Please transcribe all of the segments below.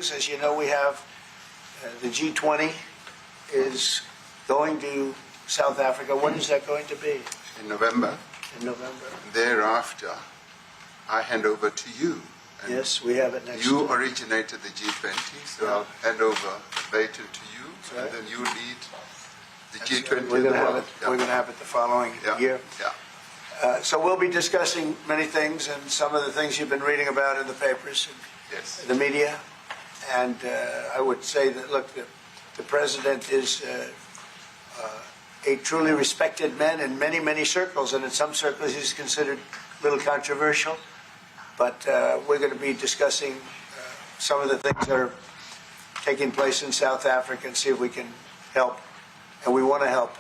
things. As you know, we have the G20 is going to South Africa. When is that going to be? In November. In November. Thereafter, I hand over to you. And yes, we have it next You time. originated the G20, so I'll hand over the baton to you, right. and then you lead the G20. We're going to have it. Yeah. We're going to have it the following year. Yeah. So we'll be discussing many things, and some of the things you've been reading about in the papers, and the media. And I would say that, look, the president is a truly respected man in many, many circles, and in some circles he's considered a little controversial. But we're going to be discussing some of the things that are taking place in South Africa and see if we can help. And we want to help.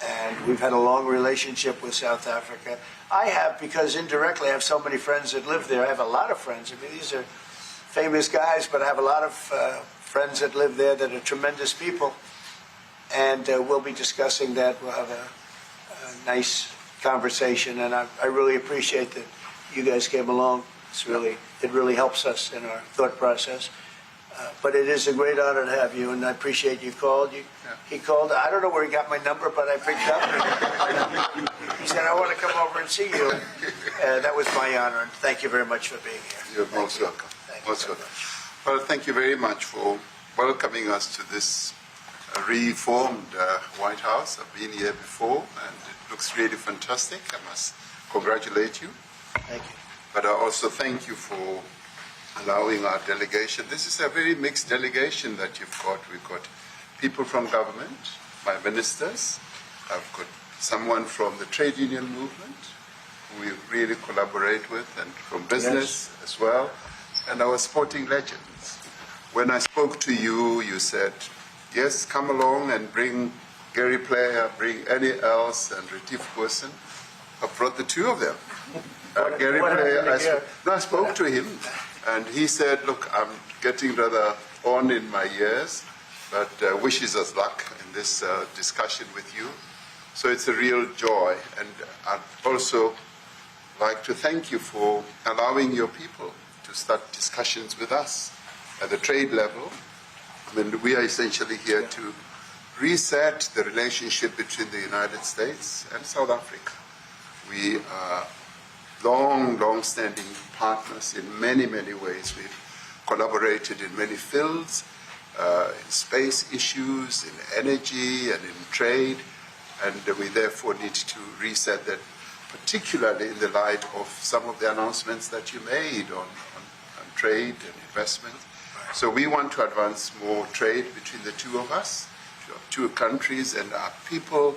And we've had a long relationship with South Africa. I have, because indirectly I have so many friends that live there. I have a lot of friends. I mean, these are famous guys, but I have a lot of friends that live there that are tremendous people. And we'll be discussing that. We'll have a nice conversation. And I really appreciate that you guys came along. It really helps us in our thought process. But it is a great honor to have you, and I appreciate you called. He called. I don't know where he got my number, but I picked up. He said, I want to come over and see you. That was my honor, and thank you very much for being here. You're most welcome. Most welcome. Well, thank you very much for welcoming us to this reformed White House. I've been here before, and it looks really fantastic. I must congratulate you. Thank you. But I also thank you for allowing our delegation. This is a very mixed delegation that you've got. We've got people from government, my ministers. I've got someone from the trade union movement who we really collaborate with, and from business as well, and our sporting legends. When I spoke to you, you said, yes, come along and bring Gary Player, bring Annie else, and Retief Goosen. I brought the two of them. Gary Player, I spoke to him, and he said, look, I'm getting rather on in my years, but wishes us luck in this discussion with you. So it's a real joy. And I'd also like to thank you for allowing your people to start discussions with us at the trade level. I mean, we are essentially here to reset the relationship between the United States and South Africa. We are long-standing partners in many, many ways. We've collaborated in many fields, in space issues, in energy, and in trade, and we therefore need to reset that, particularly in the light of some of the announcements that you made on trade and investment. So we want to advance more trade between the two of us, two countries, and our people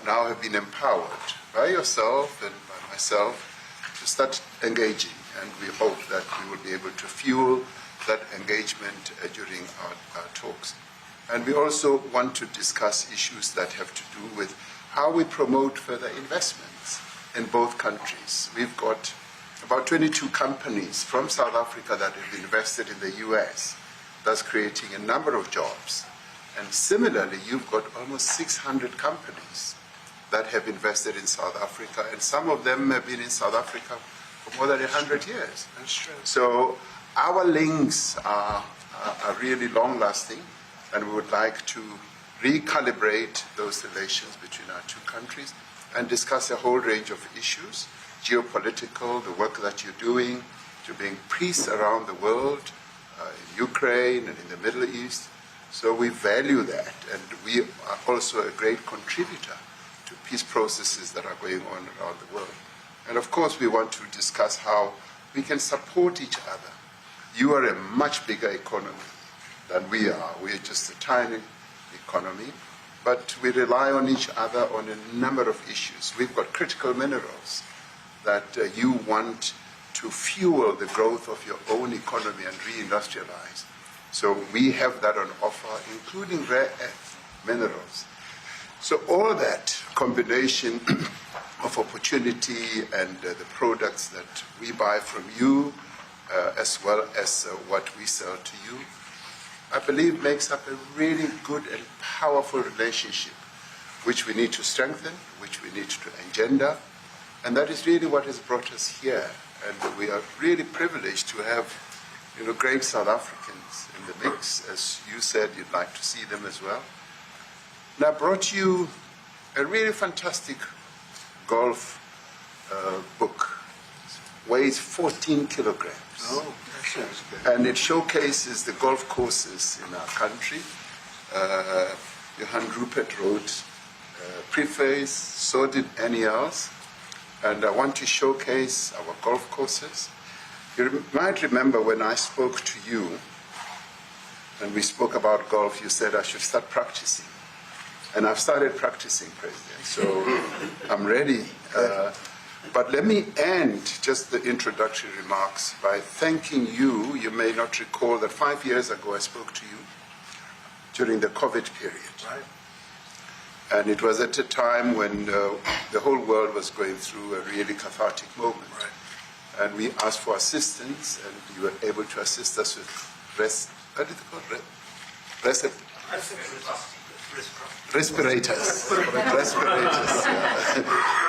now have been empowered by yourself and by myself to start engaging, and we hope that we will be able to fuel that engagement during our talks. And we also want to discuss issues that have to do with how we promote further investments in both countries. We've got about 22 companies from South Africa that have invested in the US. That's creating a number of jobs. And similarly, you've got almost 600 companies that have invested in South Africa, and some of them have been in South Africa for more than 100 years. That's true. So our links are really long-lasting, and we would like to recalibrate those relations between our two countries and discuss a whole range of issues, geopolitical, the work that you're doing to bring peace around the world, in Ukraine and in the Middle East. So we value that, and we are also a great contributor to peace processes that are going on around the world. And of course, we want to discuss how we can support each other. You are a much bigger economy than we are. We are just a tiny economy, but we rely on each other on a number of issues. We've got critical minerals that you want to fuel the growth of your own economy and reindustrialize. So we have that on offer, including rare earth minerals. So all that combination of opportunity and the products that we buy from you, as well as what we sell to you, I believe makes up a really good and powerful relationship, which we need to strengthen, which we need to engender, and that is really what has brought us here. And we are really privileged to have great South Africans in the mix. As you said, you'd like to see them as well. And I brought you a really fantastic golf book. It weighs 14 kilograms. Oh, that sounds good. And it showcases the golf courses in our country. Johann Rupert wrote preface, so did Annie Els. And I want to showcase our golf courses. You might remember when I spoke to you, and we spoke about golf, you said I should start practicing. And I've started practicing, President, so I'm ready. But let me end just the introductory remarks by thanking you. You may not recall that 5 years ago I spoke to you during the COVID period. Right. And it was at a time when the whole world was going through a really cathartic moment. Right. And we asked for assistance, and you were able to assist us with respirators.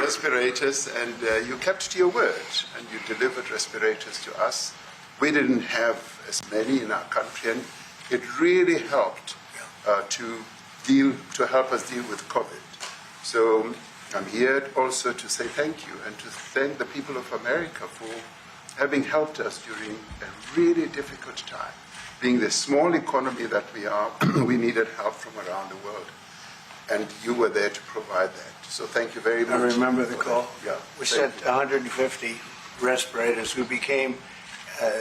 Respirators, and you kept to your word, and you delivered respirators to us. We didn't have as many in our country, and it really helped to help us deal with COVID. So I'm here also to say thank you and to thank the people of America for having helped us during a really difficult time. Being the small economy that we are, we needed help from around the world. And you were there to provide that. So thank you very much. I remember the call. Yeah. We sent 150 respirators. We became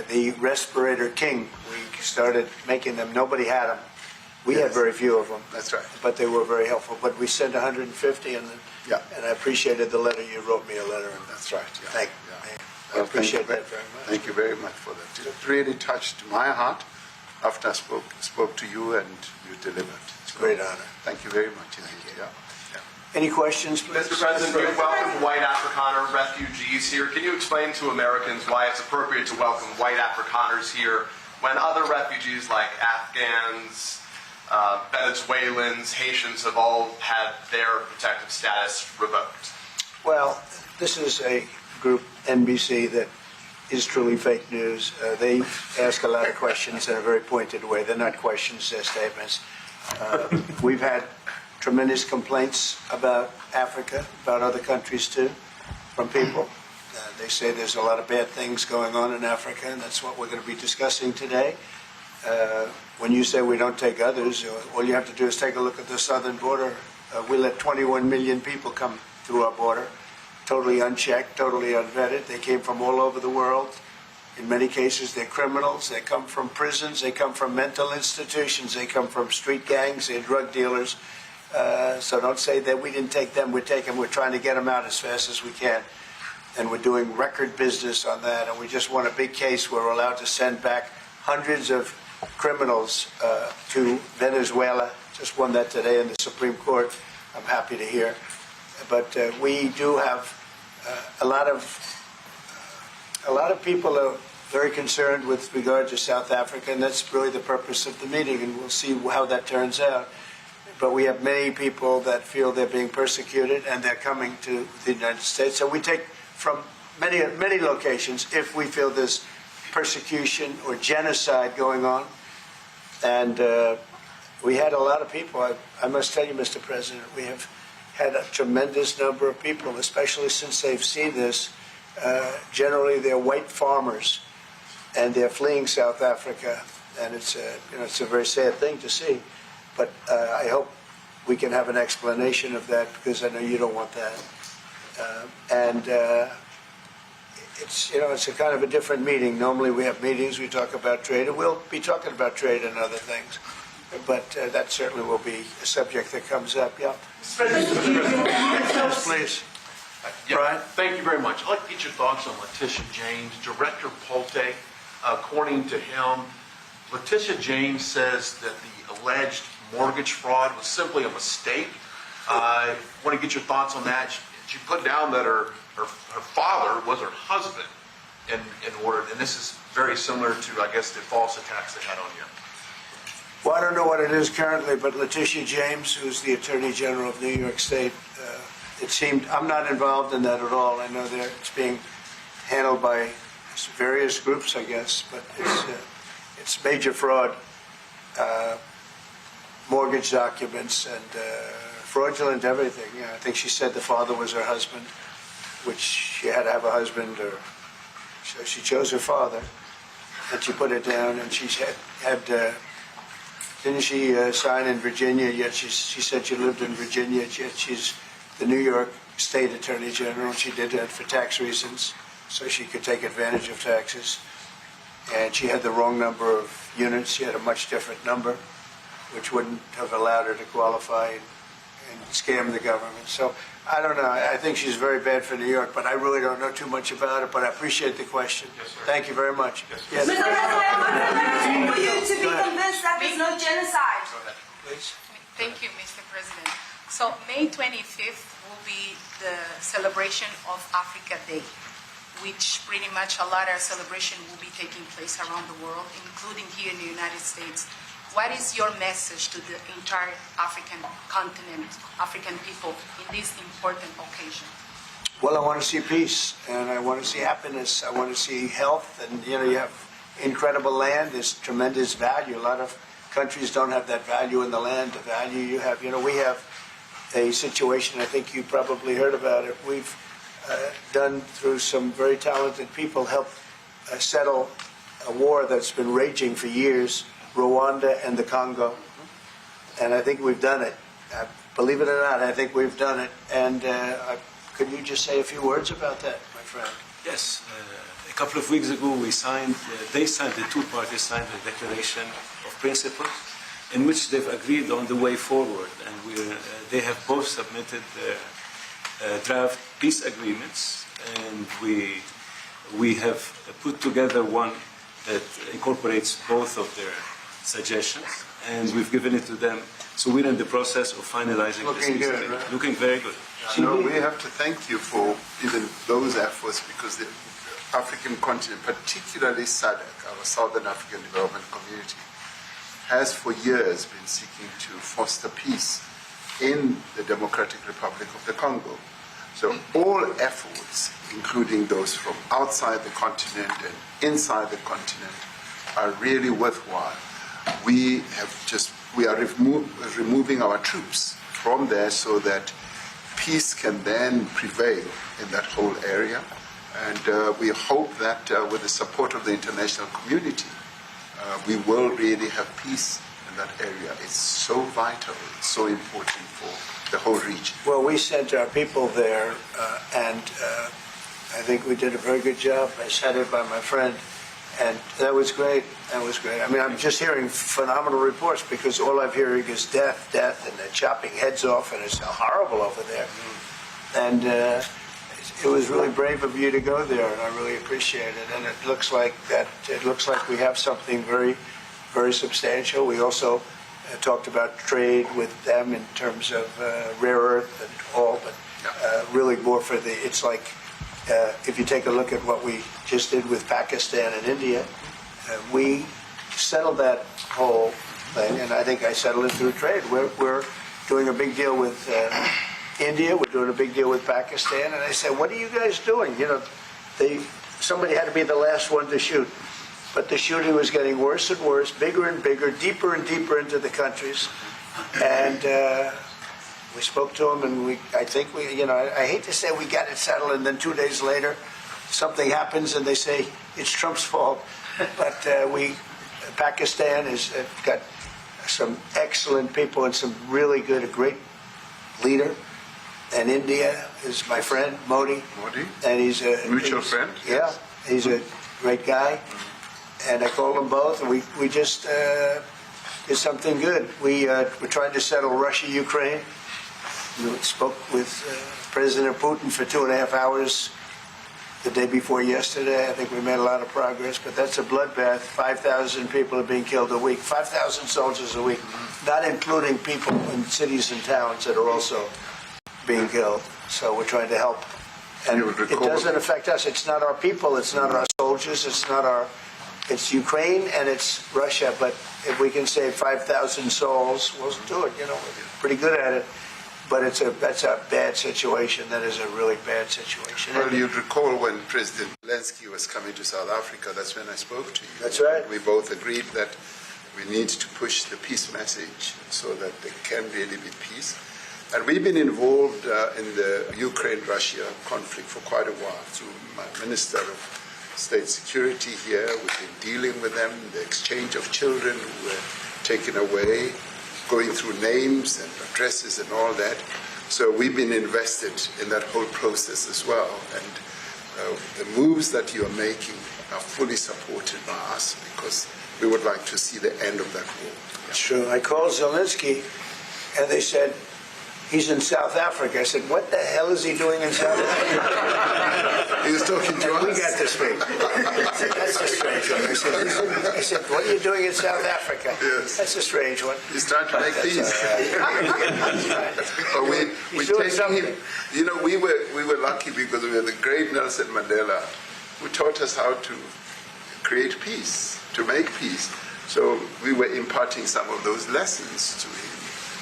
the respirator king. We started making them. Nobody had them. We had very few of them. That's right. But they were very helpful. But we sent 150, and I appreciated the letter. You wrote me a letter. And that's right. Yeah. Thank you. I appreciate that very much. Thank you very much for that. It really touched my heart after I spoke to you and you delivered. It's a great honor. Thank you very much indeed. Yeah. Any questions, please? Mr. President, you welcome white Afrikaner refugees here. Can you explain to Americans why it's appropriate to welcome white Afrikaners here when other refugees like Afghans, Venezuelans, Haitians have all had their protective status revoked? Well, this is a group, NBC, that is truly fake news. They ask a lot of questions in a very pointed way. They're not questions, they're statements. We've had tremendous complaints about Africa, about other countries too, from people. They say there's a lot of bad things going on in Africa, and that's what we're going to be discussing today. When you say we don't take others, all you have to do is take a look at the southern border. We let 21 million people come through our border, totally unchecked, totally unvetted. They came from all over the world. In many cases, they're criminals. They come from prisons. They come from mental institutions. They come from street gangs. They're drug dealers. So don't say that we didn't take them. We're trying to get them out as fast as we can. And we're doing record business on that. And we just won a big case where we're allowed to send back hundreds of criminals to Venezuela. Just won that today in the Supreme Court. I'm happy to hear. But we do have a lot of people are very concerned with regard to South Africa, and that's really the purpose of the meeting, and we'll see how that turns out. But we have many people that feel they're being persecuted, and they're coming to the United States. So we take from many locations if we feel there's persecution or genocide going on. And we had a lot of people. I must tell you, Mr. President, we have had a tremendous number of people, especially since they've seen this. Generally, they're white farmers, and they're fleeing South Africa, and it's a very sad thing to see. But I hope we can have an explanation of that, because I know you don't want that. It's a kind of a different meeting. Normally, we have meetings, we talk about trade, and we'll be talking about trade and other things. But that certainly will be a subject that comes up. Yeah. Yes, please. Brian? Thank you very much. I'd like to get your thoughts on Letitia James. Director Polte, according to him, Letitia James says that the alleged mortgage fraud was simply a mistake. I want to get your thoughts on that. She put down that her father was her husband in order, and this is very similar to, I guess, the false attacks they had on you. Well, I don't know what it is currently, but Letitia James, who's the Attorney General of New York State, it seemed, I'm not involved in that at all. I know that it's being handled by various groups, I guess, but it's major fraud, mortgage documents, and fraudulent everything. Yeah, I think she said the father was her husband, which she had to have a husband, or so she chose her father, and she put it down. And she had didn't she sign in Virginia? Yet she said she lived in Virginia. Yet she's the New York State Attorney General, and she did that for tax reasons, so she could take advantage of taxes. And she had the wrong number of units. She had a much different number, which wouldn't have allowed her to qualify and scam the government. So I don't know. I think she's very bad for New York, but I really don't know too much about it. But I appreciate the question. Yes, sir. Thank you very much. Yes, Mr. President, for you to be convinced that there's no genocide. Please. Thank you, Mr. President. So May 25th will be the celebration of Africa Day, which pretty much a lot of celebration will be taking place around the world, including here in the United States. What is your message to the entire African continent, African people, in this important occasion? Well, I want to see peace, and I want to see happiness. I want to see health, and you have incredible land. There's tremendous value. A lot of countries don't have that value in the land. The value you have. We have a situation. I think you probably heard about it. We've done through some very talented people helped settle a war that's been raging for years. Rwanda and the Congo, and I think we've done it. Believe it or not, I think we've done it. And could you just say a few words about that, my friend? Yes. A couple of weeks ago, the two parties signed a declaration of principle in which they've agreed on the way forward. And they have both submitted draft peace agreements, and we have put together one that incorporates both of their suggestions, and we've given it to them. So we're in the process of finalizing Looking this. good, right? Looking very good. We have to thank you for even those efforts, because the African continent, particularly SADC, our Southern African Development Community, has for years been seeking to foster peace in the Democratic Republic of the Congo. So all efforts, including those from outside the continent and inside the continent, are really worthwhile. We are removing our troops from there so that peace can then prevail in that whole area. And we hope that with the support of the international community, we will really have peace in that area. It's so vital, it's so important for the whole region. Well, we sent our people there, and I think we did a very good job. I said it by my friend, and that was great. That was great. I mean, I'm just hearing phenomenal reports, because all I'm hearing is death, and they're chopping heads off, and it's horrible over there. And it was really brave of you to go there, and I really appreciate it. And it looks like we have something very, very substantial. We also talked about trade with them in terms of rare earth and all, but really more for it's like, if you take a look at what we just did with Pakistan and India, we settled that whole thing, and I think I settled it through trade. We're doing a big deal with India, we're doing a big deal with Pakistan, and I said, what are you guys doing? Somebody had to be the last one to shoot. But the shooting was getting worse and worse, bigger and bigger, deeper and deeper into the countries. And we spoke to them, and I hate to say we got it settled, and then 2 days later, something happens, and they say it's Trump's fault. But Pakistan has got some excellent people and some really good, a great leader. And India is my friend, Modi. And he's a mutual friend. Yeah, he's a great guy. And I called them both, and we just did something good. We're trying to settle Russia-Ukraine. We spoke with President Putin for 2.5 hours the day before yesterday. I think we made a lot of progress, but that's a bloodbath. 5,000 people are being killed a week, 5,000 soldiers a week, not including people in cities and towns that are also being killed. So we're trying to help. And it doesn't affect us. It's not our people. It's not our soldiers. It's Ukraine and it's Russia, but if we can save 5,000 souls, we'll do it. We're pretty good at it. but that's a bad situation. That is a really bad situation. Well, you'd recall when President Zelensky was coming to South Africa, that's when I spoke to you. That's right. We both agreed that we need to push the peace message so that there can really be peace. And we've been involved in the Ukraine-Russia conflict for quite a while through my Minister of State Security here. We've been dealing with them, the exchange of children who were taken away, going through names and addresses and all that. So we've been invested in that whole process as well. And the moves that you are making are fully supported by us because we would like to see the end of that war. It's true. I called Zelensky, and they said, he's in South Africa. I said, what the hell is he doing in South Africa? He was talking to us. We got this week. That's a strange one. I said, what are you doing in South Africa? Yes. That's a strange one. He's trying to make peace. But we doing take something. him. You know, we were lucky because we had the great Nelson Mandela who taught us how to create peace, to make peace. So we were imparting some of those lessons to him,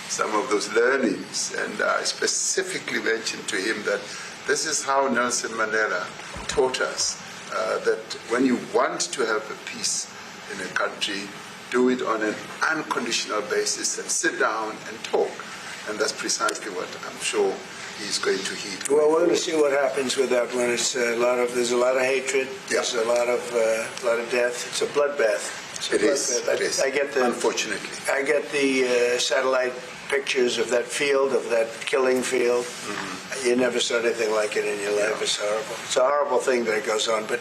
some of those learnings. And I specifically mentioned to him that this is how Nelson Mandela taught us that when you want to have a peace in a country, do it on an unconditional basis and sit down and talk. And that's precisely what I'm sure he's going to heed. Well, we're going to see what happens with that one. It's there's a lot of hatred. There's a lot of death. It's a bloodbath. It is. I get the, unfortunately. I get the satellite pictures of that field, of that killing field. Mm-hmm. You never saw anything like it in your life. It's horrible. It's a horrible thing that goes on, but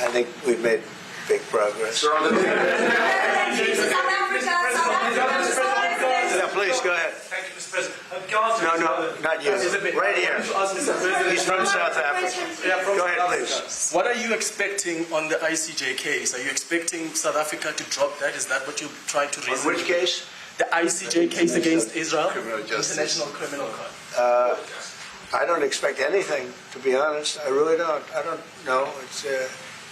I think we've made big progress. Yeah, please, go ahead. Thank you, Mr. President. Gaza No, not you. Right here. He's from South Africa. Go ahead, please. What are you expecting on the ICJ case? Are you expecting South Africa to drop that? Is that what you're trying to raise? On which case? The ICJ case against Israel, Criminal justice. International Criminal Court. I don't expect anything, to be honest. I really don't. I don't know. It's,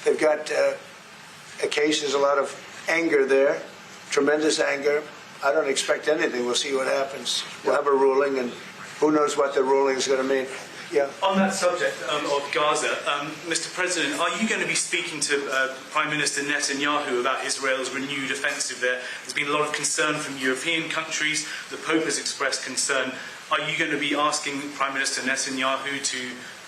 they've got a case. There's a lot of anger there, tremendous anger. I don't expect anything. We'll see what happens. We'll have a ruling, and who knows what the ruling is going to mean. Yeah. On that subject of Gaza, Mr. President, are you going to be speaking to Prime Minister Netanyahu about Israel's renewed offensive there? There's been a lot of concern from European countries. The Pope has expressed concern. Are you going to be asking Prime Minister Netanyahu to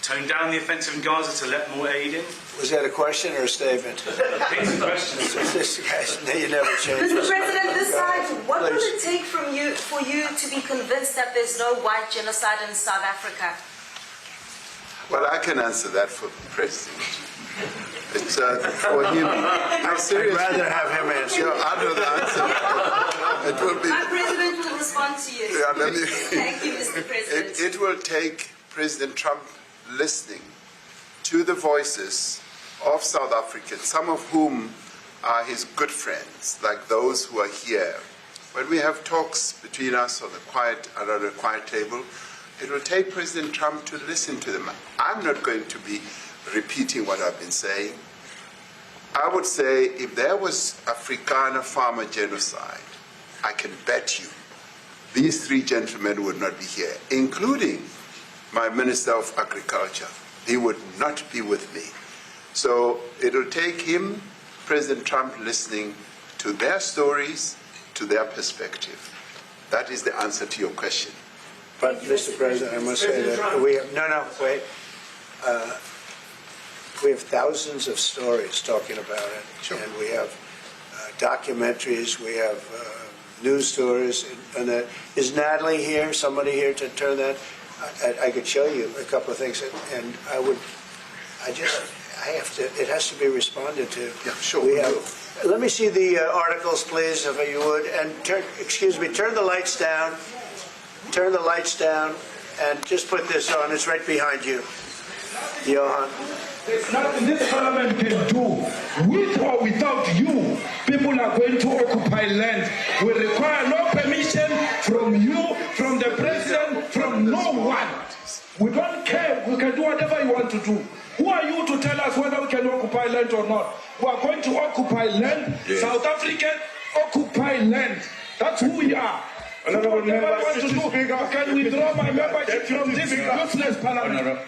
tone down the offensive in Gaza, to let more aid in? Was that a question or a statement? It's a question. This guy's, you never change. Mr. President, this time, what will Please. it take for you to be convinced that there's no white genocide in South Africa? Well, I can answer that for the President. It's for him. I'd rather have him answer. I'd rather answer. It will be. My President will respond to you. Yeah, let me, Thank you, Mr. President. it will take President Trump listening to the voices of South Africans, some of whom are his good friends, like those who are here. When we have talks between us on around a quiet table, it will take President Trump to listen to them. I'm not going to be repeating what I've been saying. I would say if there was Afrikaner farmer genocide, I can bet you these three gentlemen would not be here, including my Minister of Agriculture. He would not be with me. So it will take him, President Trump, listening to their stories, to their perspective. That is the answer to your question. But, Mr. President, I must say that we have, wait. We have thousands of stories talking about it. Sure. And we have documentaries, we have news stories. And that. Is Natalie here, somebody here to turn that? I could show you a couple of things. And it has to be responded to. Yeah, sure. Let me see the articles, please, if you would. And turn the lights down. Turn the lights down and just put this on. It's right behind you, Johan. There's nothing this parliament can do. With or without you, people are going to occupy land. We require no permission from you, from the president, from no one. We don't care. We can do whatever you want to do. Who are you to tell us whether we can occupy land or not? We are going to occupy land. Yes. South African occupy land. That's who we are. Honorable member, I can withdraw my membership from this useless parliament.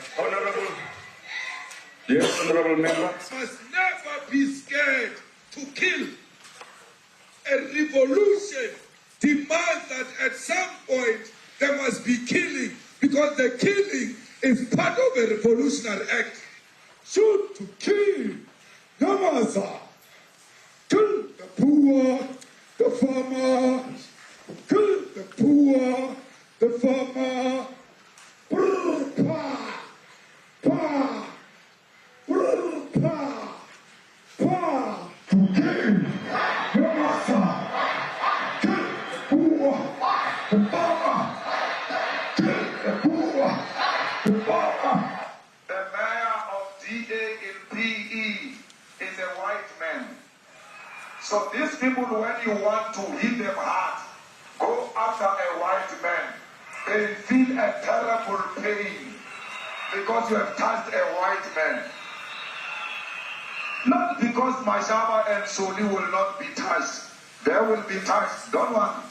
Yes, honorable member. Must never be scared to kill. A revolution demands that at some point there must be killing, because the killing is part of a revolutionary act. Shoot to kill. Namaza. Kill the poor, the farmer. Kill the poor, the farmer. Brr, pa, pa, brr, pa, pa. To kill. Namaza. Kill the poor, the farmer. Kill the poor, the farmer. The mayor of DA in PE is a white man. So these people, when you want to hit them hard, go after a white man. They feel a terrible pain because you have touched a white man. Not because Mashaba and Soli will not be touched. They will be touched, don't worry.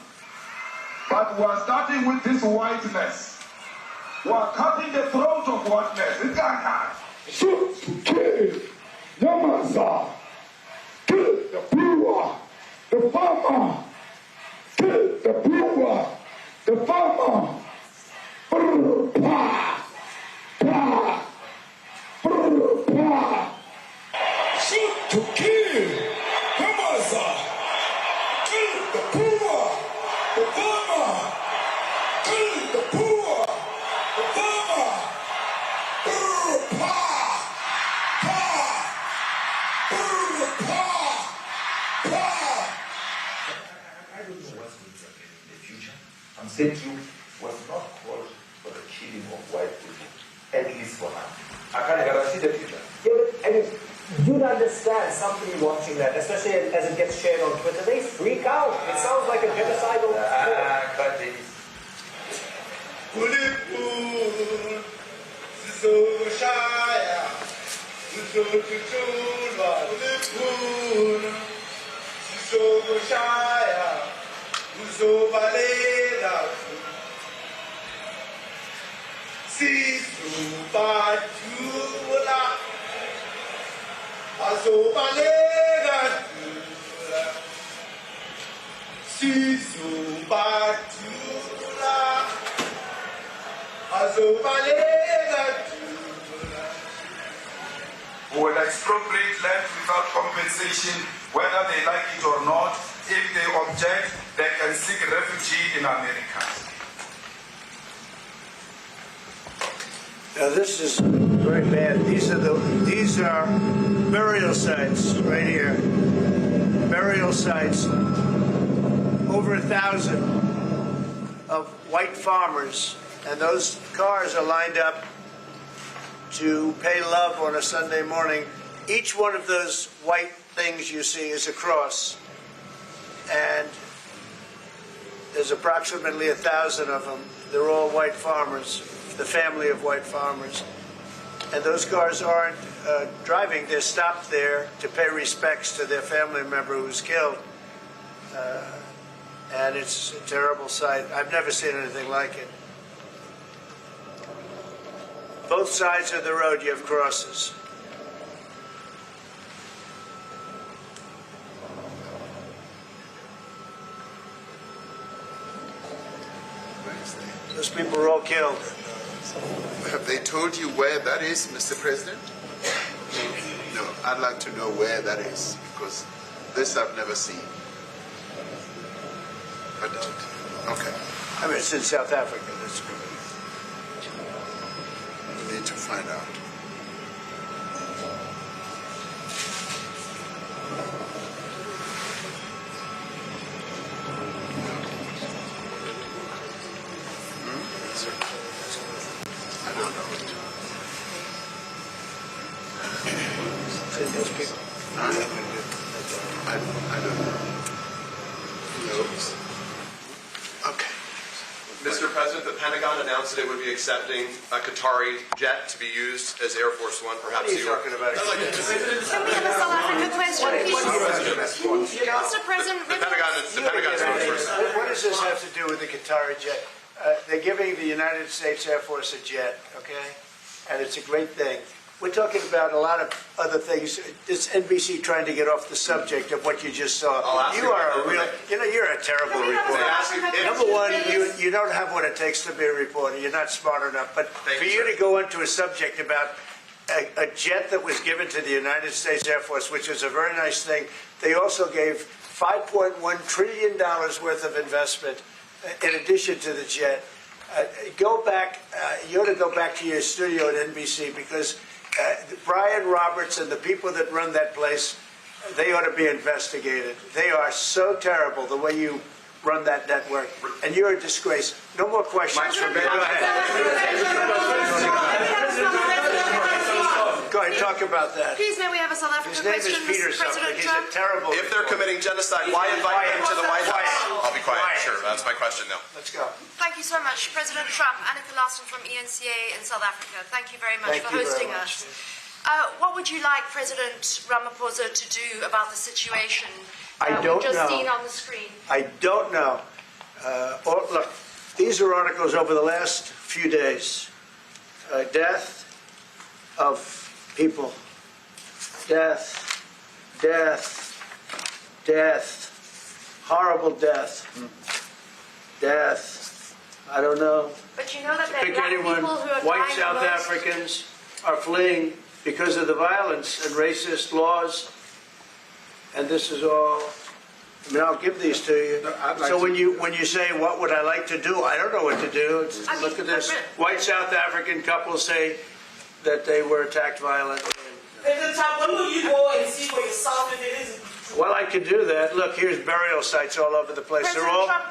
But we are starting with this whiteness. We are cutting the throat of whiteness. It's like Shoot to kill. Namaza. Kill the poor, the farmer. Kill the poor, the farmer. Brr, pa, pa, brr, pa. Shoot to kill. Namaza. Kill the poor, the farmer. Kill the poor, the farmer. Brr, pa, pa, brr, pa, pa. I don't know what's going to happen in the future. I'm saying you was not called for the killing of white people, at least for now. I can't guarantee the future. Yeah, but I mean, you'd understand somebody watching that, especially as it gets shared on Twitter. They freak out. It sounds like a genocidal. But it is. who will expropriate land without compensation, whether they like it or not. If they object, they can seek refuge in America. Now this is very bad. These are burial sites right here. Burial sites. Over 1,000 of white farmers, and those cars are lined up to pay love on a Sunday morning. Each one of those white things you see is a cross, and there's approximately 1,000 of them. They're all white farmers, the family of white farmers. And those cars aren't driving, they're stopped there to pay respects to their family member who was killed. And it's a terrible sight. I've never seen anything like it. Both sides of the road you have crosses. Those people were all killed. Have they told you where that is, Mr. President? No, I'd like to know where that is, because this I've never seen. I don't. Okay. I mean, it's in South Africa. That's good. We need to find out. I don't know it. Those people. I don't know. Who knows? Okay. Mr. President, the Pentagon announced that it would be accepting a Qatari jet to be used as Air Force One. Perhaps What are you talking about? Can we have a South Africa question, please? Mr. President, The Pentagon spoke first. What is does this have to do with the Qatari jet? They're giving the United States Air Force a jet, okay? And it's a great thing. We're talking about a lot of other things. It's NBC trying to get off the subject of what you just saw. You are a real, you're a terrible reporter. Number one, you don't have what it takes to be a reporter. You're not smart enough. But for you to go into a subject about a jet that was given to the United States Air Force, which is a very nice thing, they also gave $5.1 trillion worth of investment in addition to the jet. Go back, you ought to go back to your studio at NBC because Brian Roberts and the people that run that place, they ought to be investigated. They are so terrible the way you run that network, and you're a disgrace. No more questions from me. Go ahead, talk about that. Please, may we have a South African His name question, is Peter Mr. something. President He's Trump? a terrible If they're committing genocide, why invite them to the White House? I'll be quiet. Sure, that's my question now. Let's go. Thank you so much, President Trump. Annika Larson from ENCA in South Africa. Thank you very much for hosting us. What would you like President Ramaphosa to do about the situation that we've just seen on the screen? I don't know. Look, these are articles over the last few days. Death of people. Death. Horrible death. Death. I don't know. But you know that there are Pick black anyone. people who are White dying South most. Africans are fleeing because of the violence and racist laws. And this is all. I mean, I'll give these to you. So when you say, what would I like to do? I don't know what to do. Look at this. White South African couple say that they were attacked violently. President Trump, when will you go and see for yourself if it is? Well, I could do that. Look, here's burial sites all over the place.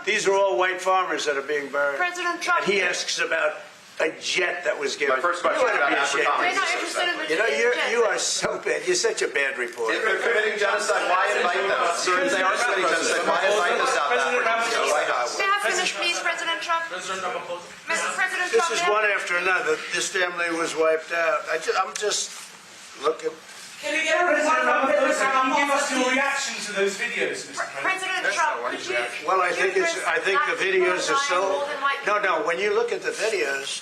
These are all white farmers that are being buried. President Trump. And he asks about a jet that was given. My first question is about Africa. We're not interested in the You are so bad. You're such a bad reporter. If they're committing genocide, why invite them? Sir, if they are committing genocide, why invite the South Africans to the White House? May I finish, please, President Trump? President Ramaphosa. President This Trump, is one after another. This family was wiped out. I'm just looking. Can we get a report from President Ramaphosa? Can you give us your reaction to those videos, Mr. President Trump, could you? Well, I think the videos are so. No. When you look at the videos,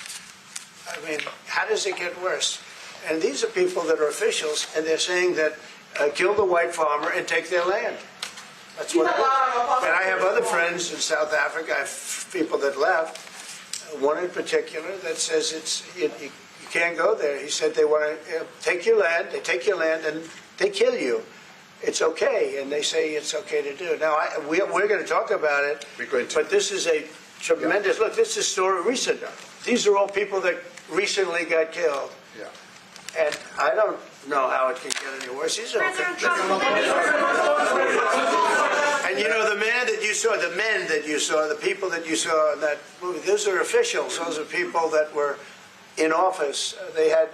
I mean, how does it get worse? And these are people that are officials, and they're saying that kill the white farmer and take their land. That's what it is. And I have other friends in South Africa. I have people that left. One in particular that says you can't go there. He said they want to take your land. They take your land and they kill you. It's okay, and they say it's okay to do. Now we're going to talk about it. But this is a tremendous look. This is story recent. These are all people that recently got killed. Yeah. And I don't know how it can get any worse. These are President Trump, and the men that you saw, the people that you saw in that movie, those are officials. Those are people that were in office. They had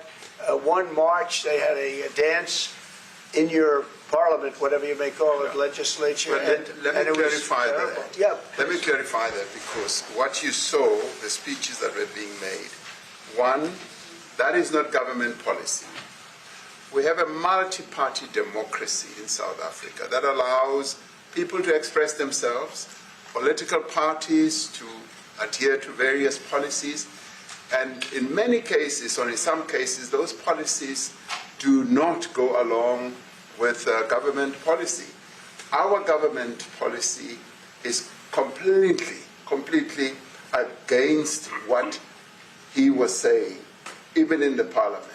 one march. They had a dance in your parliament, whatever you may call it, legislature. Let me clarify that. Yeah. Let me clarify that because what you saw, the speeches that were being made, one, that is not government policy. We have a multi-party democracy in South Africa that allows people to express themselves, political parties to adhere to various policies, and in many cases, or in some cases, those policies do not go along with government policy. Our government policy is completely against what he was saying, even in the parliament.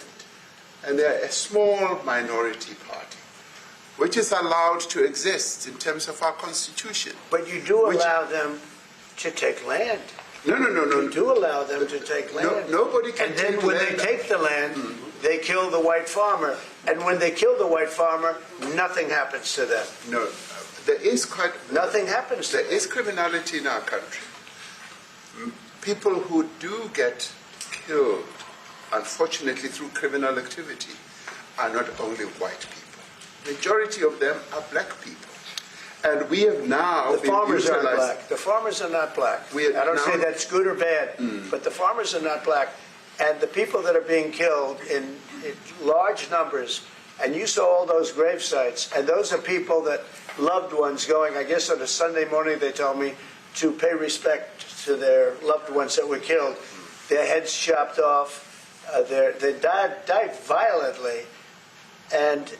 And they're a small minority party, which is allowed to exist in terms of our constitution. But you do allow them to take land. No. You do allow them to take land. Nobody can take take land. And then when land. they take the land, they kill the white farmer. And when they kill the white farmer, nothing happens to them. No, there is nothing happens to them. There is criminality in our country. People who do get killed, unfortunately through criminal activity, are not only white people. Majority of them are black people. And we have now The farmers are black. The farmers are not black. I don't say that's good or bad, but the farmers are not black. And the people that are being killed in large numbers, and you saw all those grave sites, and those are people that loved ones going, I guess on a Sunday morning they told me, to pay respect to their loved ones that were killed. Their heads chopped off. They died violently. And,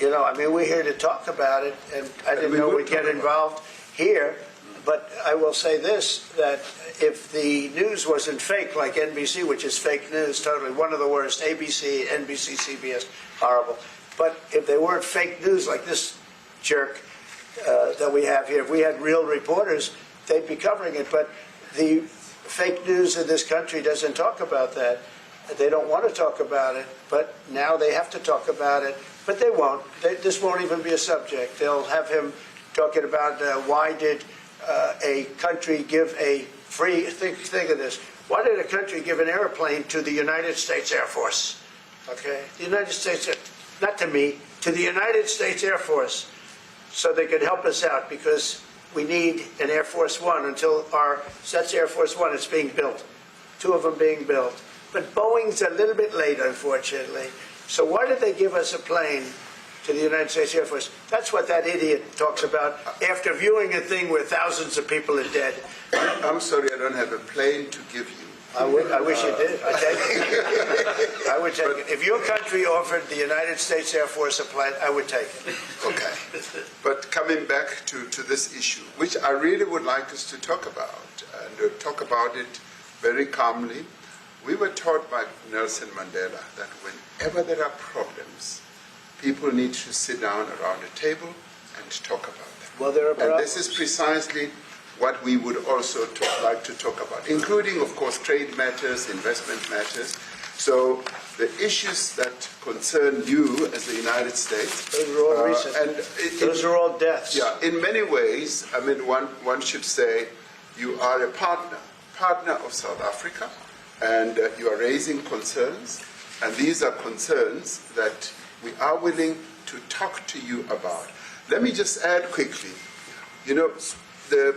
I mean, we're here to talk about it, and I didn't know we'd get involved here. But I will say this, that if the news wasn't fake, like NBC, which is fake news, totally, one of the worst, ABC, NBC, CBS, horrible. But if they weren't fake news like this jerk that we have here, if we had real reporters, they'd be covering it. But the fake news in this country doesn't talk about that. They don't want to talk about it, but now they have to talk about it. But they won't. This won't even be a subject. They'll have him talking about why did a country give a free, think of this, why did a country give an airplane to the United States Air Force? Okay? The United States, not to me, to the United States Air Force, so they could help us out, because we need an Air Force One until that's Air Force One, it's being built. 2 of them being built. But Boeing's a little bit late, unfortunately. So why did they give us a plane to the United States Air Force? That's what that idiot talks about after viewing a thing where thousands of people are dead. I'm sorry, I don't have a plane to give you. I wish you did. I take it. I would take it. If your country offered the United States Air Force a plane, I would take it. Okay. But coming back to this issue, which I really would like us to talk about, and talk about it very calmly. We were taught by Nelson Mandela that whenever there are problems, people need to sit down around a table and talk about them. Well, there are problems. And this is precisely what we would also like to talk about, including, of course, trade matters, investment matters. So the issues that concern you as the United States. Those are all recent. Those are all deaths. Yeah, in many ways, I mean, one should say you are a partner of South Africa, and you are raising concerns, and these are concerns that we are willing to talk to you about. Let me just add quickly, the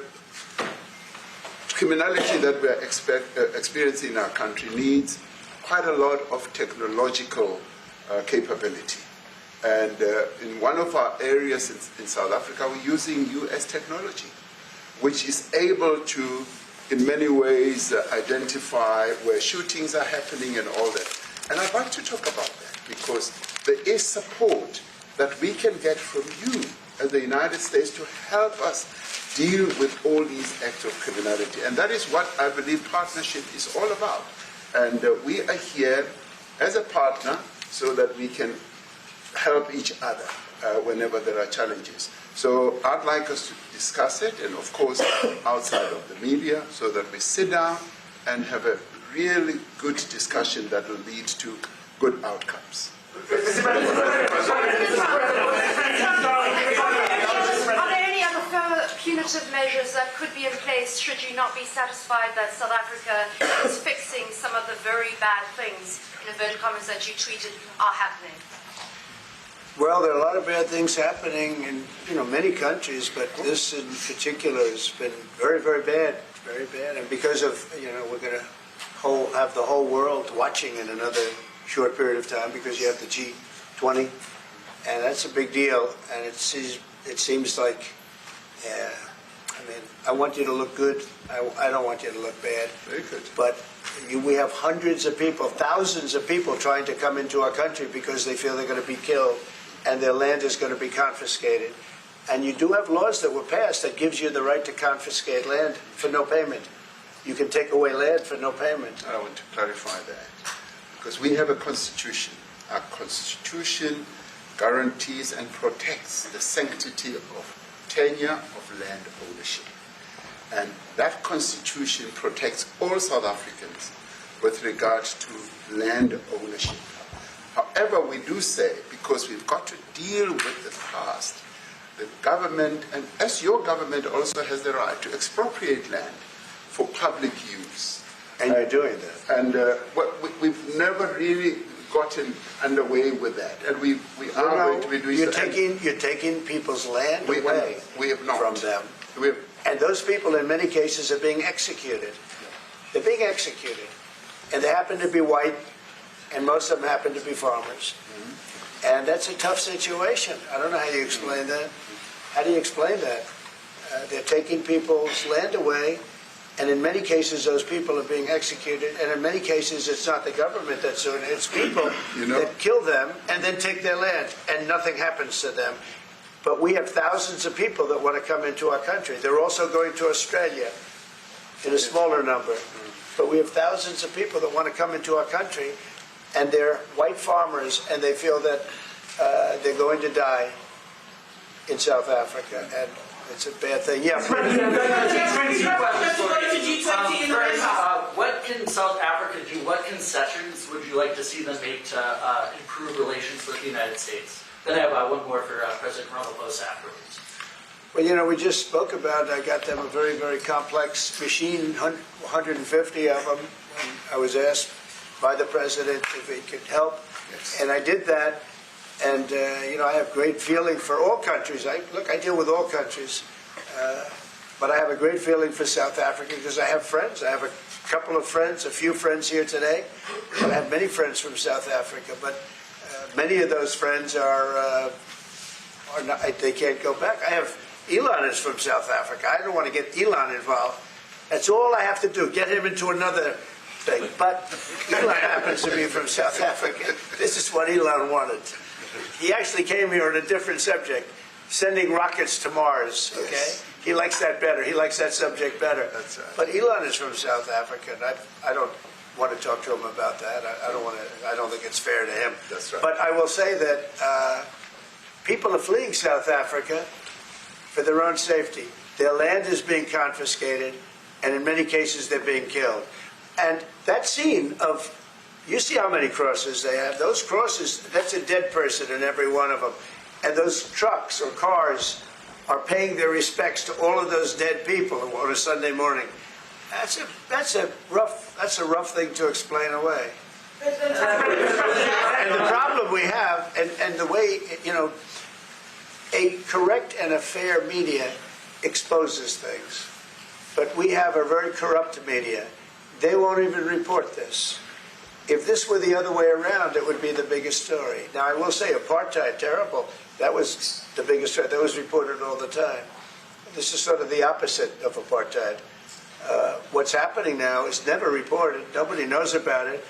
criminality that we are experiencing in our country needs quite a lot of technological capability. And in one of our areas in South Africa, we're using US technology, which is able to, in many ways, identify where shootings are happening and all that. And I'd like to talk about that, because there is support that we can get from you as the United States to help us deal with all these acts of criminality. And that is what I believe partnership is all about. And we are here as a partner so that we can help each other whenever there are challenges. So I'd like us to discuss it, and of course outside of the media, so that we sit down and have a really good discussion that will lead to good outcomes. Are there any other further punitive measures that could be in place should you not be satisfied that South Africa is fixing some of the very bad things, in inverted commas, that you tweeted are happening? Well, there are a lot of bad things happening in many countries, but this in particular has been very, very bad, very bad. And because of we're going to have the whole world watching in another short period of time, because you have the G20, and that's a big deal. And it seems like, I want you to look good. I don't want you to look bad. Very good. But we have hundreds of people, thousands of people trying to come into our country because they feel they're going to be killed and their land is going to be confiscated. And you do have laws that were passed that gives you the right to confiscate land for no payment. You can take away land for no payment. I want to clarify that, because we have a constitution. Our constitution guarantees and protects the sanctity of tenure of land ownership. And that constitution protects all South Africans with regard to land ownership. However, we do say, because we've got to deal with the past, the government, and as your government also has the right to expropriate land for public use. And you're doing that. And we've never really gotten underway with that. And we are going to be doing that. You're taking people's land away we have not. from them. And those people, in many cases, are being executed. They're being executed. And they happen to be white, and most of them happen to be farmers. And that's a tough situation. I don't know how you explain that. How do you explain that? They're taking people's land away, and in many cases those people are being executed, and in many cases it's not the government that's doing it, it's people that kill them and then take their land, and nothing happens to them. But we have thousands of people that want to come into our country. They're also going to Australia in a smaller number. But we have thousands of people that want to come into our country, and they're white farmers, and they feel that they're going to die in South Africa, and it's a bad thing. Yeah. What can South Africa do? What concessions would you like to see them make to improve relations with the United States? Then I have one more for President Ramaphosa afterwards. Well, we just spoke about, I got them a very, very complex machine, 150 of them. And I was asked by the president if he could help, and I did that. And, I have great feeling for all countries. I deal with all countries. But I have a great feeling for South Africa because I have friends. I have a couple of friends, a few friends here today. But I have many friends from South Africa. But many of those friends are not, they can't go back. I have Elon is from South Africa. I don't want to get Elon involved. That's all I have to do, get him into another thing. But Elon happens to be from South Africa. This is what Elon wanted. He actually came here on a different subject, sending rockets to Mars, okay? Yes. He likes that better. He likes that subject better. That's right. But Elon is from South Africa, and I don't want to talk to him about that. I don't think it's fair to him. That's right. But I will say that people are fleeing South Africa for their own safety. Their land is being confiscated, and in many cases they're being killed. And that scene of, you see how many crosses they have. Those crosses, that's a dead person in every one of them. And those trucks or cars are paying their respects to all of those dead people on a Sunday morning. That's a rough thing to explain away. And the problem we have, and the way, a correct and a fair media exposes things. But we have a very corrupt media. They won't even report this. If this were the other way around, it would be the biggest story. Now, I will say apartheid, terrible. That was the biggest story. That was reported all the time. This is sort of the opposite of apartheid. What's happening now is never reported. Nobody knows about it.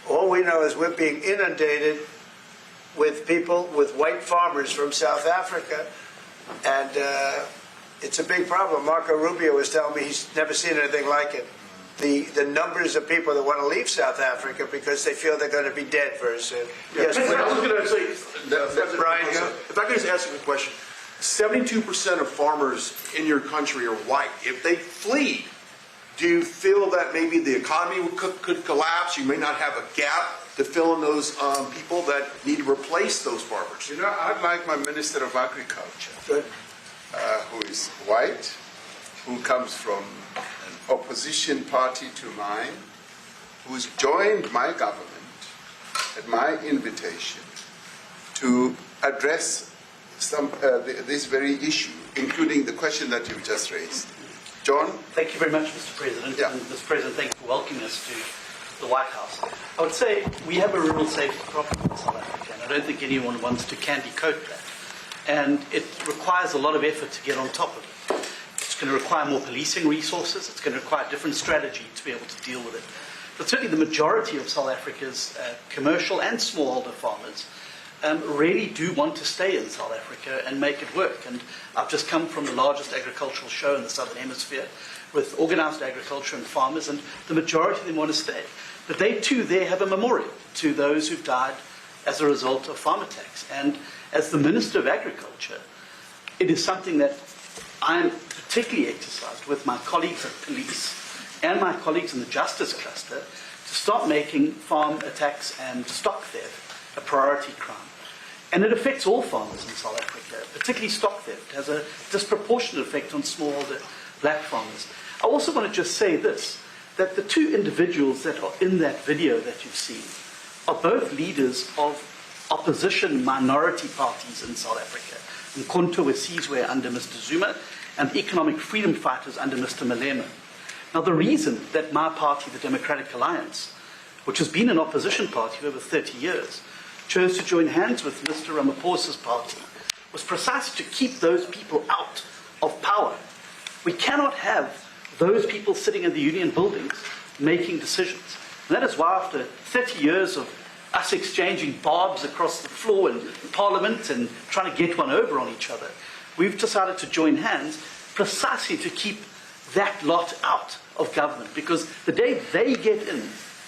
All we know is we're being inundated with people, with white farmers from South Africa, and it's a big problem. Marco Rubio was telling me he's never seen anything like it. The numbers of people that want to leave South Africa because they feel they're going to be dead very soon. Yes, I was going to say, Brian, if I could just ask you a question. 72% of farmers in your country are white. If they flee, do you feel that maybe the economy could collapse? You may not have a gap to fill in those people that need to replace those farmers. I'd like my Minister of Agriculture, who is white, who comes from an opposition party to mine, who's joined my government at my invitation to address this very issue, including the question that you just raised. John? Thank you very much, Mr. President. Yeah. And Mr. President, thank you for welcoming us to the White House. I would say we have a rural safety problem in South Africa, and I don't think anyone wants to candy coat that. And it requires a lot of effort to get on top of it. It's going to require more policing resources. It's going to require a different strategy to be able to deal with it. But certainly the majority of South Africa's commercial and smallholder farmers really do want to stay in South Africa and make it work. And I've just come from the largest agricultural show in the Southern Hemisphere with organized agriculture and farmers, and the majority of them want to stay. But they too there have a memorial to those who've died as a result of farm attacks. And as the Minister of Agriculture, it is something that I'm particularly exercised with my colleagues at police and my colleagues in the justice cluster to stop making farm attacks and stock theft a priority crime. And it affects all farmers in South Africa, particularly stock theft. It has a disproportionate effect on smallholder black farmers. I also want to just say this, that the two individuals that are in that video that you've seen are both leaders of opposition minority parties in South Africa. Mkhonto Wesizwe under Mr. Zuma and economic freedom fighters under Mr. Malema. Now the reason that my party, the Democratic Alliance, which has been an opposition party for over 30 years, chose to join hands with Mr. Ramaphosa's party was precisely to keep those people out of power We cannot have those people sitting in the union buildings making decisions. And that is why after 30 years of us exchanging barbs across the floor in Parliament and trying to get one over on each other, we've decided to join hands precisely to keep that lot out of government. Because the day they get in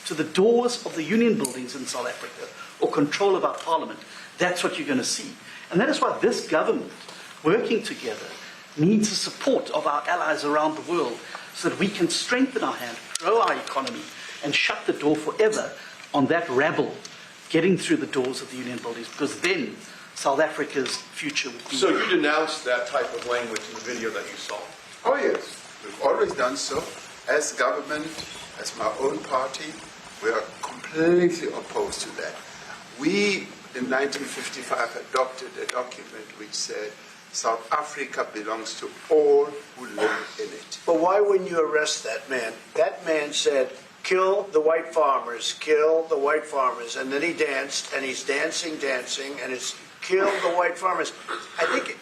to the doors of the union buildings in South Africa or control of our Parliament, that's what you're going to see. And that is why this government, working together, needs the support of our allies around the world so that we can strengthen our hand, grow our economy, and shut the door forever on that rabble getting through the doors of the union buildings, because then South Africa's future would be... So you denounced that type of language in the video that you saw? Oh yes, we've always done so. As government, as my own party, we are completely opposed to that. We, in 1955, adopted a document which said South Africa belongs to all who live in it. But why wouldn't you arrest that man? That man said, kill the white farmers, kill the white farmers. And then he danced, and he's dancing, and it's kill the white farmers.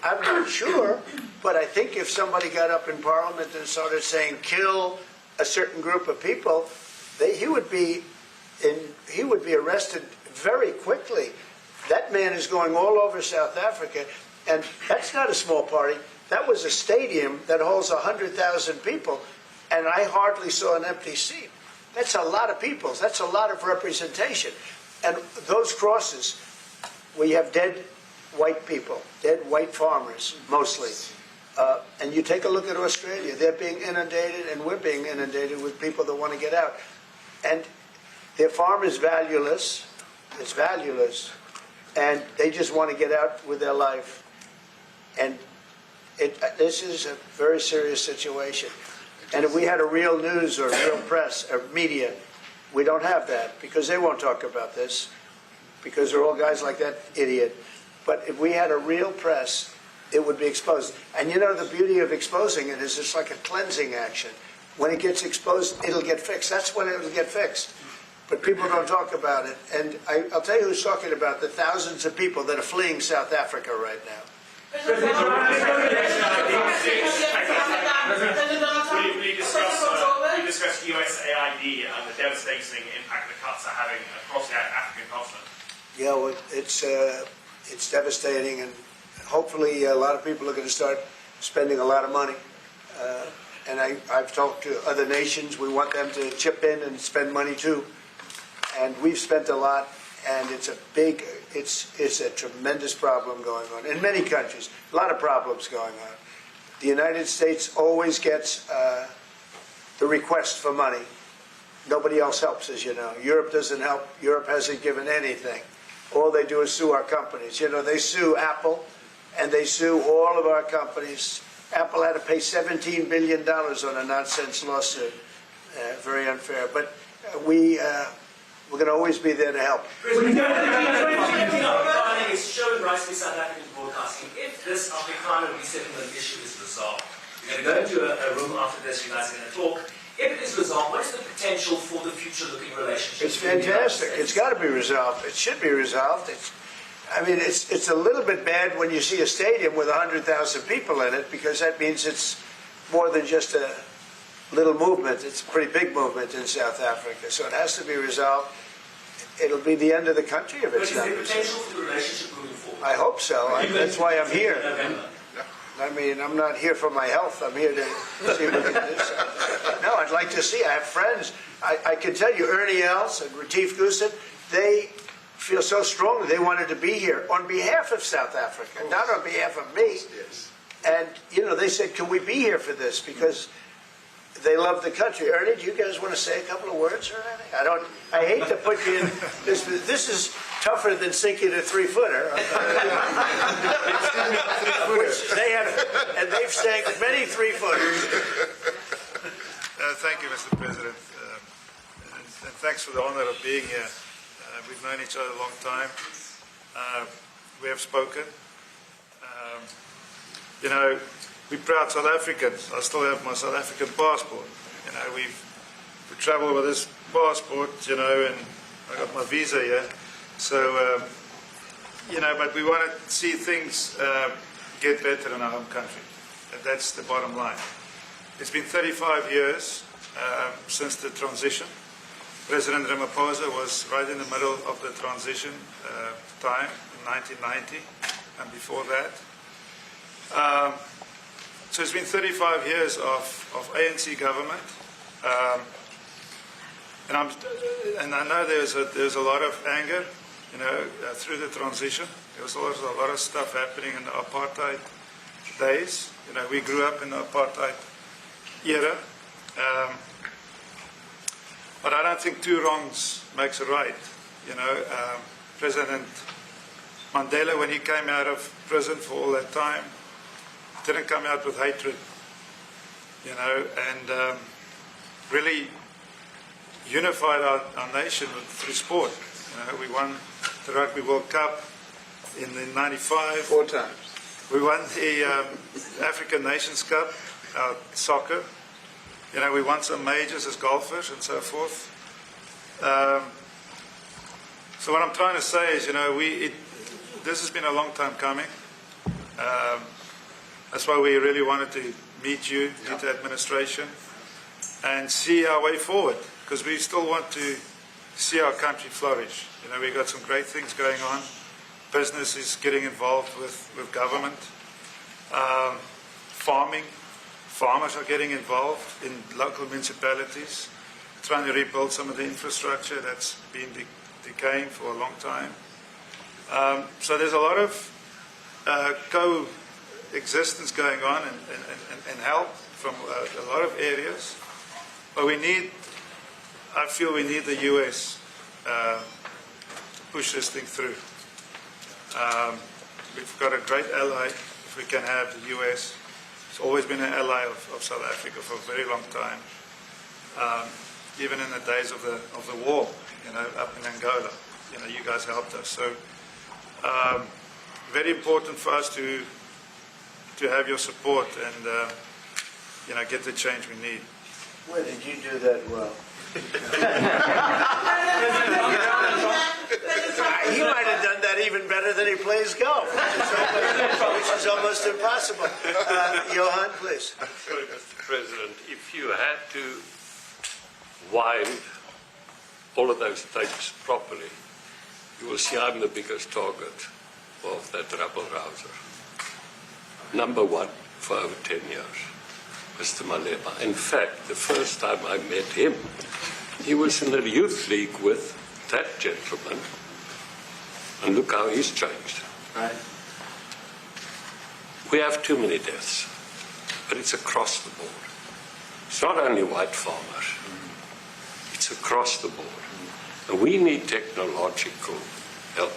I'm not sure, but I think if somebody got up in Parliament and started saying kill a certain group of people, he would be arrested very quickly. That man is going all over South Africa, and that's not a small party. That was a stadium that holds 100,000 people, and I hardly saw an empty seat. That's a lot of people. That's a lot of representation. And those crosses, we have dead white people, dead white farmers, mostly. And you take a look at Australia. They're being inundated, and we're being inundated with people that want to get out. And their farm is valueless. It's valueless. And they just want to get out with their life. And this is a very serious situation. And if we had a real news or real press or media, we don't have that because they won't talk about this because they're all guys like that idiot. But if we had a real press, it would be exposed. And you know, the beauty of exposing it is it's like a cleansing action. When it gets exposed, it'll get fixed. That's when it'll get fixed. But people don't talk about it. And I'll tell you who's talking about the thousands of people that are fleeing South Africa right now. We discussed USAID and the devastating impact the cuts are having across the African continent. Yeah, well, it's devastating, and hopefully a lot of people are going to start spending a lot of money. And I've talked to other nations. We want them to chip in and spend money too. And we've spent a lot, and it's a tremendous problem going on in many countries. A lot of problems going on. The United States always gets the request for money. Nobody else helps, as you know. Europe doesn't help. Europe hasn't given anything. All they do is sue our companies. You know, they sue Apple, and they sue all of our companies. Apple had to pay $17 billion on a nonsense lawsuit. Very unfair. But we're going to always be there to help. It's shown rightly South African broadcasting. If this Afrikaner resettlement issue is resolved, you're going to go into a room after this, you guys are going to talk. If it is resolved, what is the potential for the future-looking relationship? It's fantastic. It's got to be resolved. It should be resolved. It's a little bit bad when you see a stadium with 100,000 people in it, because that means it's more than just a little movement. It's a pretty big movement in South Africa. So it has to be resolved. It'll be the end of the country if it's not resolved. But is there potential for the relationship moving forward? I hope so. That's why I'm here. I mean, I'm not here for my health. I'm here to see if we can do something. No, I'd like to see. I have friends. I can tell you, Ernie Els and Retief Goosen, they feel so strongly they wanted to be here on behalf of South Africa, not on behalf of me. Yes. And, you know, they said, can we be here for this? Because they love the country. Ernie, do you guys want to say a couple of words or anything? I hate to put you in this. This is tougher than sinking a 3-footer. They have, and they've sank many 3-footers. Thank you, Mr. President. And thanks for the honor of being here. We've known each other a long time. We have spoken. You know, we're proud South Africans. I still have my South African passport. You know, we travel with this passport, you know, and I got my visa here. So, you know, but we want to see things get better in our home country. And that's the bottom line. It's been 35 years since the transition. President Ramaphosa was right in the middle of the transition time in 1990 and before that. So it's been 35 years of ANC government. And I know there's a lot of anger, through the transition. There was also a lot of stuff happening in the apartheid days. We grew up in the apartheid era. But I don't think two wrongs makes a right. President Mandela, when he came out of prison for all that time, didn't come out with hatred, and really unified our nation through sport. We won the Rugby World Cup in the 95. 4 times. We won the African Nations Cup, soccer. We won some majors as golfers and so forth. So what I'm trying to say is, this has been a long time coming. That's why we really wanted to meet you, meet the administration, and see our way forward, because we still want to see our country flourish. We've got some great things going on. Business is getting involved with government. Farmers are getting involved in local municipalities, trying to rebuild some of the infrastructure that's been decaying for a long time. So there's a lot of coexistence going on and help from a lot of areas. But I feel we need the US to push this thing through. We've got a great ally if we can have the US. It's always been an ally of South Africa for a very long time. Even in the days of the war, up in Angola, you guys helped us. So very important for us to have your support and get the change we need. Where did you do that well? He might have done that even better than he plays golf, which is almost impossible. Johan, please. Sorry, Mr. President, if you had to wind all of those tapes properly, you will see I'm the biggest target of that rabble-rouser. Number one for over 10 years, Mr. Malema. In fact, the first time I met him, he was in the youth league with that gentleman, and look how he's changed. Right. We have too many deaths, but it's across the board. It's not only white farmers, it's across the board. And we need technological help.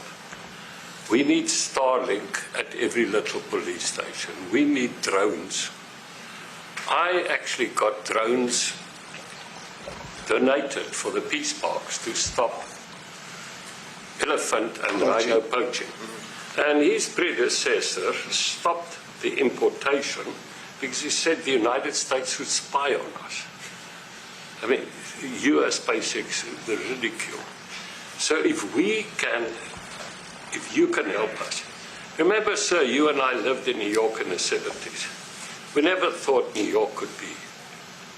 We need Starlink at every little police station. We need drones. I actually got drones donated for the peace parks to stop elephant and rhino poaching. And his predecessor stopped the importation because he said the United States would spy on us. I mean, US basics, the ridicule. So if you can help us. Remember, sir, you and I lived in New York in the 70s. We never thought New York could be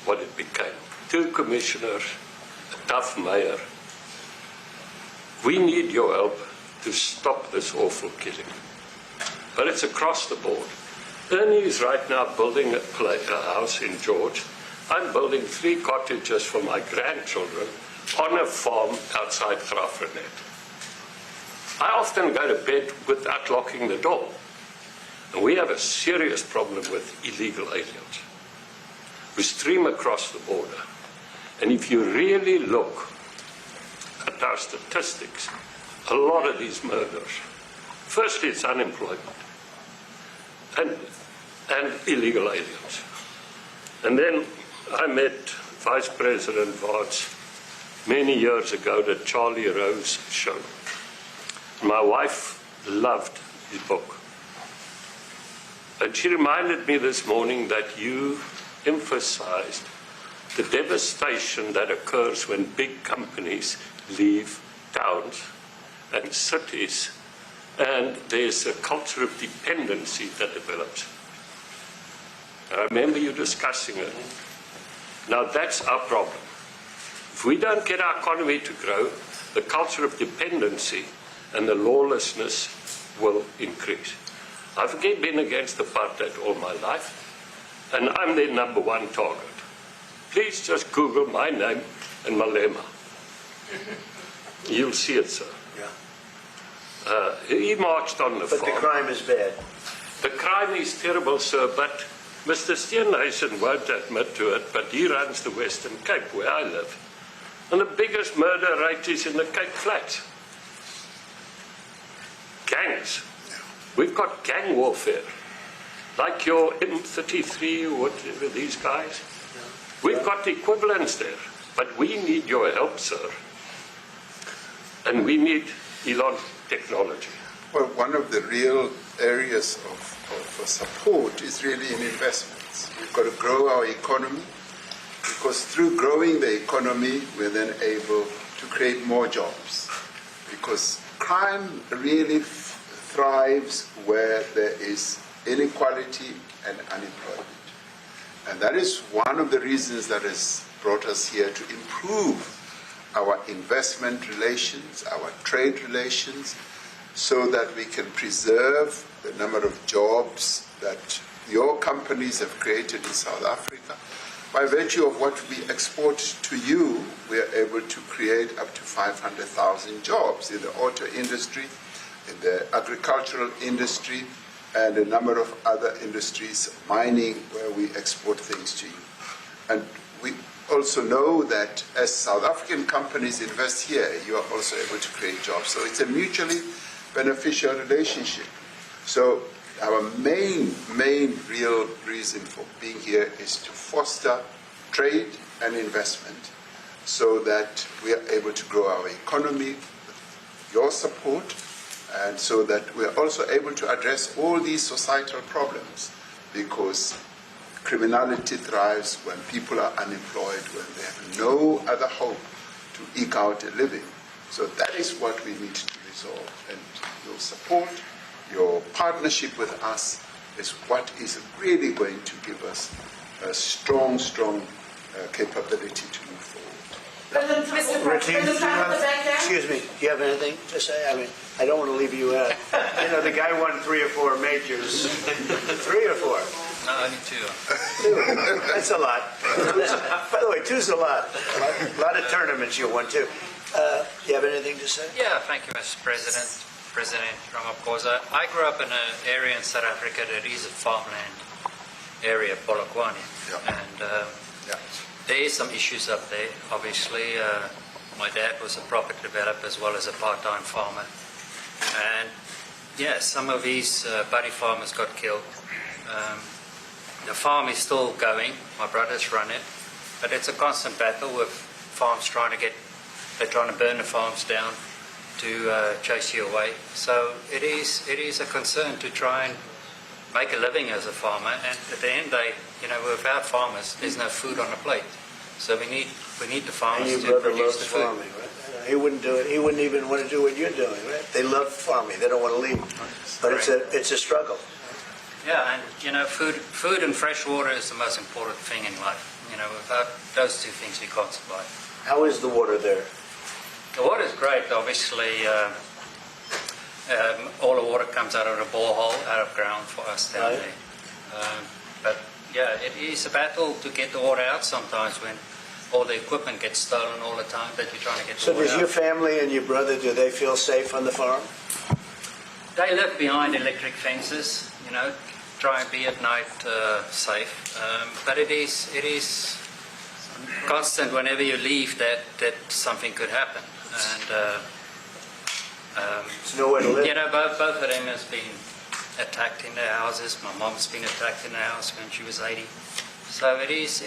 what it became. 2 commissioners, a tough mayor. We need your help to stop this awful killing. But it's across the board. Ernie is right now building a house in George. I'm building 3 cottages for my grandchildren on a farm outside Graaff-Reinet. I often go to bed without locking the door. And we have a serious problem with illegal aliens who stream across the border. And if you really look at our statistics, a lot of these murders, firstly it's unemployment and illegal aliens. And then I met Vice President Vards many years ago at the Charlie Rose show. My wife loved his book. And she reminded me this morning that you emphasized the devastation that occurs when big companies leave towns and cities, and there's a culture of dependency that develops. I remember you discussing it. Now that's our problem. If we don't get our economy to grow, the culture of dependency and the lawlessness will increase. I've again been against apartheid all my life, and I'm their number one target. Please just Google my name and Malema. You'll see it, sir. Yeah. He marched on the farm. But the crime is bad. The crime is terrible, sir, but Mr. Steenhuisen won't admit to it, but he runs the Western Cape, where I live. And the biggest murder rate is in the Cape Flats. Gangs. We've got gang warfare. Like your M33 or whatever, these guys. We've got the equivalents there. But we need your help, sir. And we need Elon technology. Well, one of the real areas of support is really in investments. We've got to grow our economy, because through growing the economy, we're then able to create more jobs. Because crime really thrives where there is inequality and unemployment. And that is one of the reasons that has brought us here, to improve our investment relations, our trade relations, so that we can preserve the number of jobs that your companies have created in South Africa. By virtue of what we export to you, we are able to create up to 500,000 jobs in the auto industry, in the agricultural industry, and a number of other industries, mining, where we export things to you. And we also know that as South African companies invest here, you are also able to create jobs. So it's a mutually beneficial relationship. So our main real reason for being here is to foster trade and investment, so that we are able to grow our economy with your support, and so that we are also able to address all these societal problems, because criminality thrives when people are unemployed, when they have no other hope to eke out a living. So that is what we need to resolve. And your support, your partnership with us, is what is really going to give us a strong capability to move forward. Mr. President, Excuse me, do you have anything to say? I mean, I don't want to leave you out. You know, the guy won 3 or 4 majors. 3 or 4? No, only 2. 2. That's a lot. By the way, 2's a lot. A lot of tournaments you won too. You have anything to say? Yeah, thank you, Mr. President. President Ramaphosa. I grew up in an area in South Africa that is a farmland area, Polokwane. Yeah. And there is some issues up there. Obviously, my dad was a property developer as well as a part-time farmer. And yeah, some of these buddy farmers got killed. The farm is still going. My brothers run it. But it's a constant battle with farms they're trying to burn the farms down to chase you away. So it is a concern to try and make a living as a farmer. And at the end of the day, you know, without farmers, there's no food on the plate. So we need the farmers and your to brother produce loves the food. farming, right? He wouldn't do it. He wouldn't even want to do what you're doing, right? They love farming. They don't want to leave. But it's a struggle. Yeah, and you know, food and fresh water is the most important thing in life. You know, without those 2 things, we can't survive. How is the water there? The water is great. Obviously, all the water comes out of the borehole, out of ground for us down there. But yeah, it is a battle to get the water out sometimes when all the equipment gets stolen all the time that you're trying to get the So water does out. your family and your brother, do they feel safe on the farm? They live behind electric fences, you know, try and be at night safe. But it is constant whenever you leave that something could happen. And there's nowhere to live. you know, both of them has been attacked in their houses. My mom's been attacked in her house when she was 80. So it is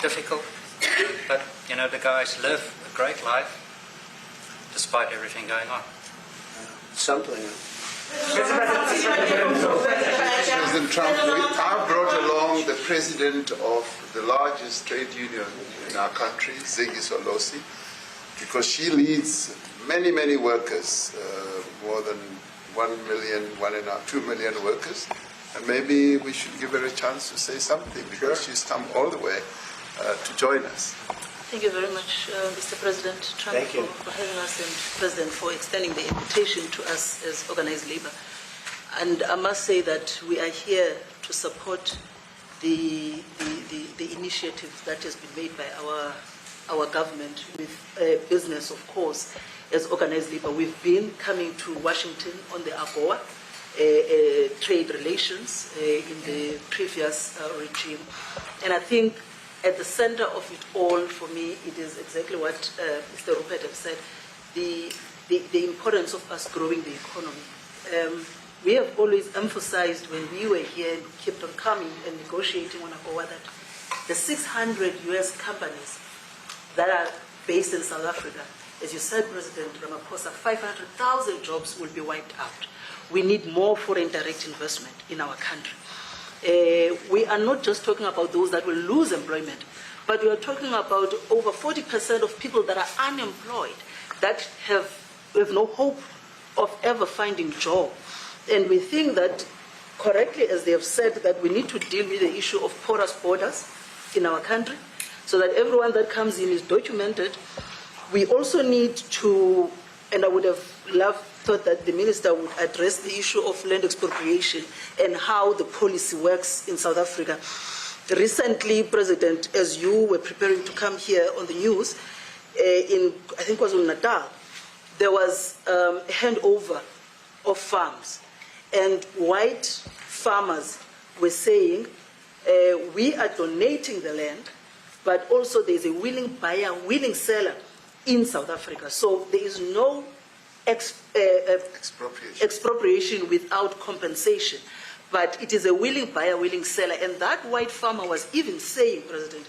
difficult. But you know, the guys live a great life despite everything going on. Something. President Trump, I brought along the president of the largest trade union in our country, Ziggy Solosi, because she leads many workers, more than 1 million, 2 million workers, And maybe we should give her a chance to say something, because she's come all the way to join us. Thank you very much, Mr. President Trump, for having us, and President for extending the invitation to us as organized labor. And I must say that we are here to support the initiative that has been made by our government with business, of course, as organized labor. We've been coming to Washington on the AGOA trade relations in the previous regime. And I think at the center of it all, for me, it is exactly what Mr. Rupert has said, the importance of us growing the economy. We have always emphasized when we were here and kept on coming and negotiating on AGOA that the 600 US companies that are based in South Africa, as you said, President Ramaphosa, 500,000 jobs will be wiped out. We need more foreign direct investment in our country. We are not just talking about those that will lose employment, but we are talking about over 40% of people that are unemployed, that have no hope of ever finding a job. And we think that, correctly, as they have said, that we need to deal with the issue of porous borders in our country, so that everyone that comes in is documented. We also need to, and I would have thought that the minister would address the issue of land expropriation and how the policy works in South Africa. Recently, President, as you were preparing to come here on the news, in, I think it was in Natal, there was a handover of farms, and white farmers were saying, we are donating the land, but also there's a willing buyer, willing seller in South Africa. So there is no expropriation without compensation. But it is a willing buyer, willing seller. And that white farmer was even saying, President,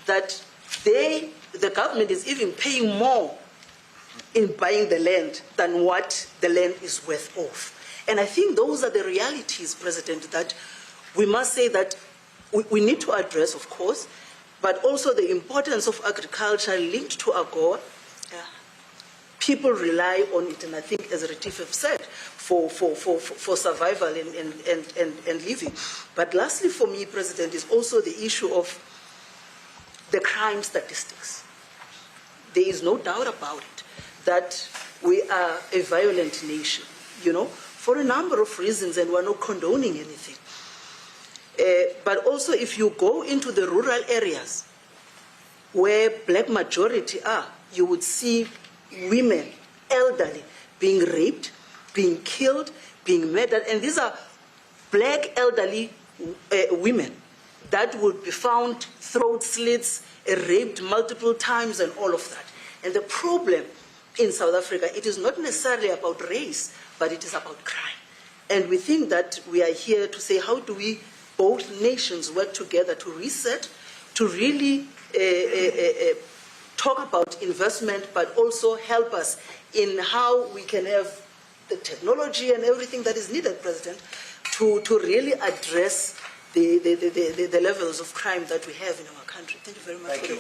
that the government is even paying more in buying the land than what the land is worth of. And I think those are the realities, President, that we must say that we need to address, of course, but also the importance of agriculture linked to AGOA. People rely on it, and I think, as Retief have said, for survival and living. But lastly, for me, President, is also the issue of the crime statistics. There is no doubt about it that we are a violent nation, for a number of reasons, and we're not condoning anything. But also, if you go into the rural areas where black majority are, you would see women, elderly, being raped, being killed, being murdered. And these are black elderly women that would be found throat slits, raped multiple times, and all of that. And the problem in South Africa, it is not necessarily about race, but it is about crime. And we think that we are here to say, how do we, both nations, work together to reset, to really talk about investment, but also help us in how we can have the technology and everything that is needed, President, to really address the levels of crime that we have in our country. Thank you very much. Thank you.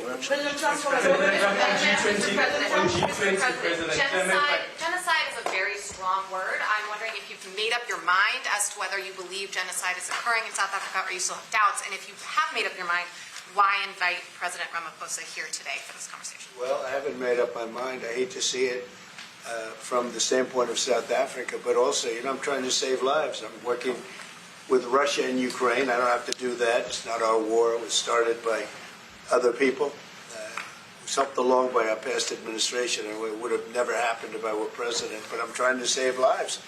Genocide is a very strong word. I'm wondering if you've made up your mind as to whether you believe genocide is occurring in South Africa, or you still have doubts. And if you have made up your mind, why invite President Ramaphosa here today for this conversation? Well, I haven't made up my mind. I hate to see it from the standpoint of South Africa, but also, I'm trying to save lives. I'm working with Russia and Ukraine. I don't have to do that. It's not our war. It was started by other people. It was helped along by our past administration, and it would have never happened if I were president. But I'm trying to save lives,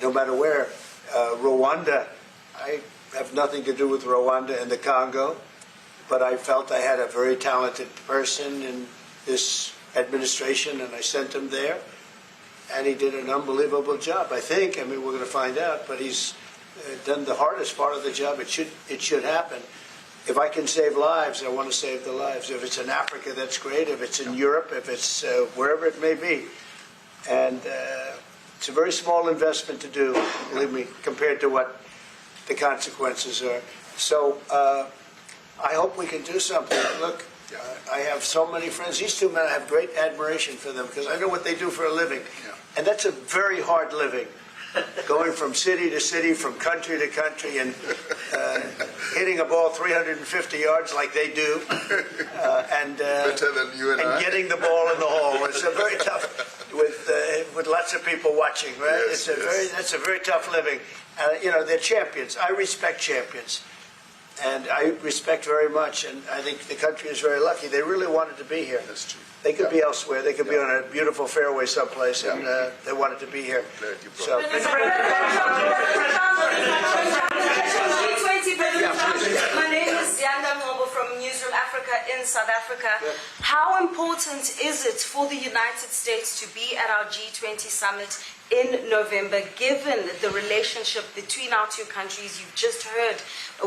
no matter where. Rwanda, I have nothing to do with Rwanda and the Congo, but I felt I had a very talented person in this administration, and I sent him there, and he did an unbelievable job, I think. We're going to find out, but he's done the hardest part of the job. It should happen. If I can save lives, I want to save the lives. If it's in Africa, that's great. If it's in Europe, if it's wherever it may be. And it's a very small investment to do, believe me, compared to what the consequences are. So I hope we can do something. Look, I have so many friends. These two men, I have great admiration for them because I know what they do for a living. And that's a very hard living. going from city to city, from country to country, and hitting a ball 350 yards like they do, and better than you and I. getting the ball in the hole. It's a very tough, with lots of people watching, right? Yes, That's a very tough living. They're champions. I respect champions, and I respect very much. And I think the country is very lucky. They really wanted to be here. That's true. They could be elsewhere. They could be on a beautiful fairway someplace, and they wanted to be here. So. My name is Yanda Noble from Newsroom Africa in South Africa. How important is it for the United States to be at our G20 summit in November, given the relationship between our two countries? You've just heard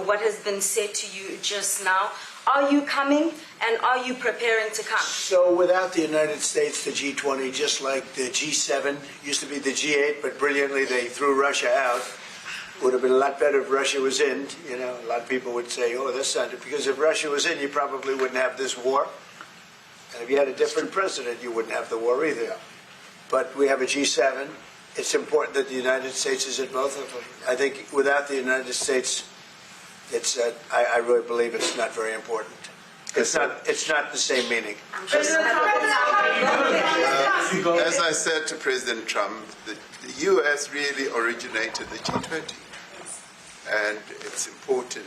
what has been said to you just now. Are you coming, and are you preparing to come? So without the United States, the G20, just like the G7, used to be the G8, but brilliantly they threw Russia out. Would have been a lot better if Russia was in. A lot of people would say, oh, that's not it. Because if Russia was in, you probably wouldn't have this war. And if you had a different president, you wouldn't have the war either. But we have a G7. It's important that the United States is in both of them. I think without the United States, I really believe it's not very important. It's not the same meaning. As I said to President Trump, the U.S. really originated the G20. And it's important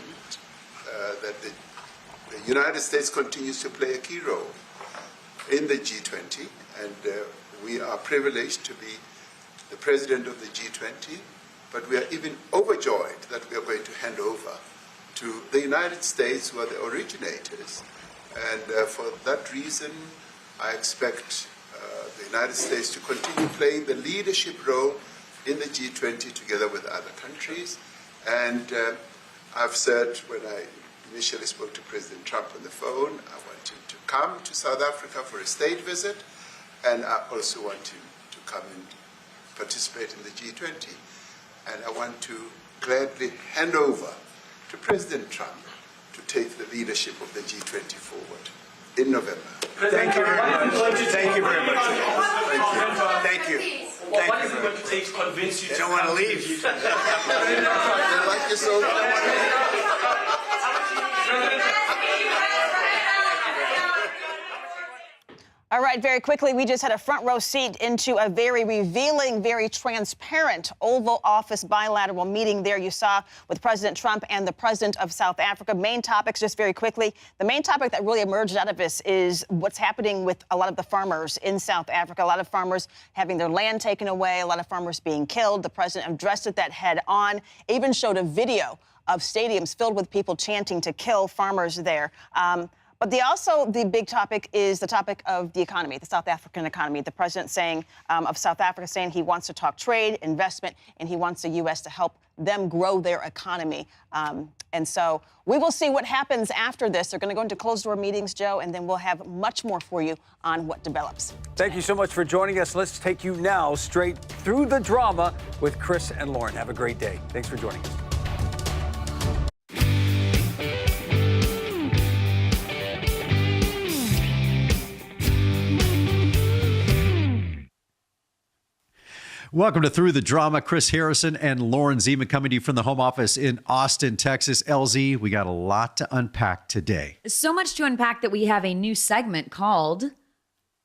that the United States continues to play a key role in the G20. And we are privileged to be the president of the G20. But we are even overjoyed that we are going to hand over to the United States, who are the originators. And for that reason, I expect the United States to continue playing the leadership role in the G20 together with other countries. And I've said when I initially spoke to President Trump on the phone, I want him to come to South Africa for a state visit, and I also want him to come and participate in the G20. And I want to gladly hand over to President Trump to take the leadership of the G20 forward in November. Thank you very much. Thank you very much. Thank you. What is it going to take to convince you? You don't want to leave. They like you so much. All right, very quickly, we just had a front row seat into a very revealing, very transparent Oval Office bilateral meeting there you saw with President Trump and the President of South Africa. Main topics, just very quickly. The main topic that really emerged out of this is what's happening with a lot of the farmers in South Africa. A lot of farmers having their land taken away, a lot of farmers being killed. The president addressed that head on, even showed a video of stadiums filled with people chanting to kill farmers there. But the big topic is the topic of the economy, the South African economy. The president of South Africa saying he wants to talk trade, investment, and he wants the U.S. to help them grow their economy. And so we will see what happens after this. They're going to go into closed-door meetings, Joe, and then we'll have much more for you on what develops. Thank you so much for joining us. Let's take you now straight through the drama with Chris and Lauren. Have a great day. Thanks for joining us. Welcome to Through the Drama. Chris Harrison and Lauren Zima coming to you from the home office in Austin, Texas. LZ, we got a lot to unpack today. So much to unpack that we have a new segment called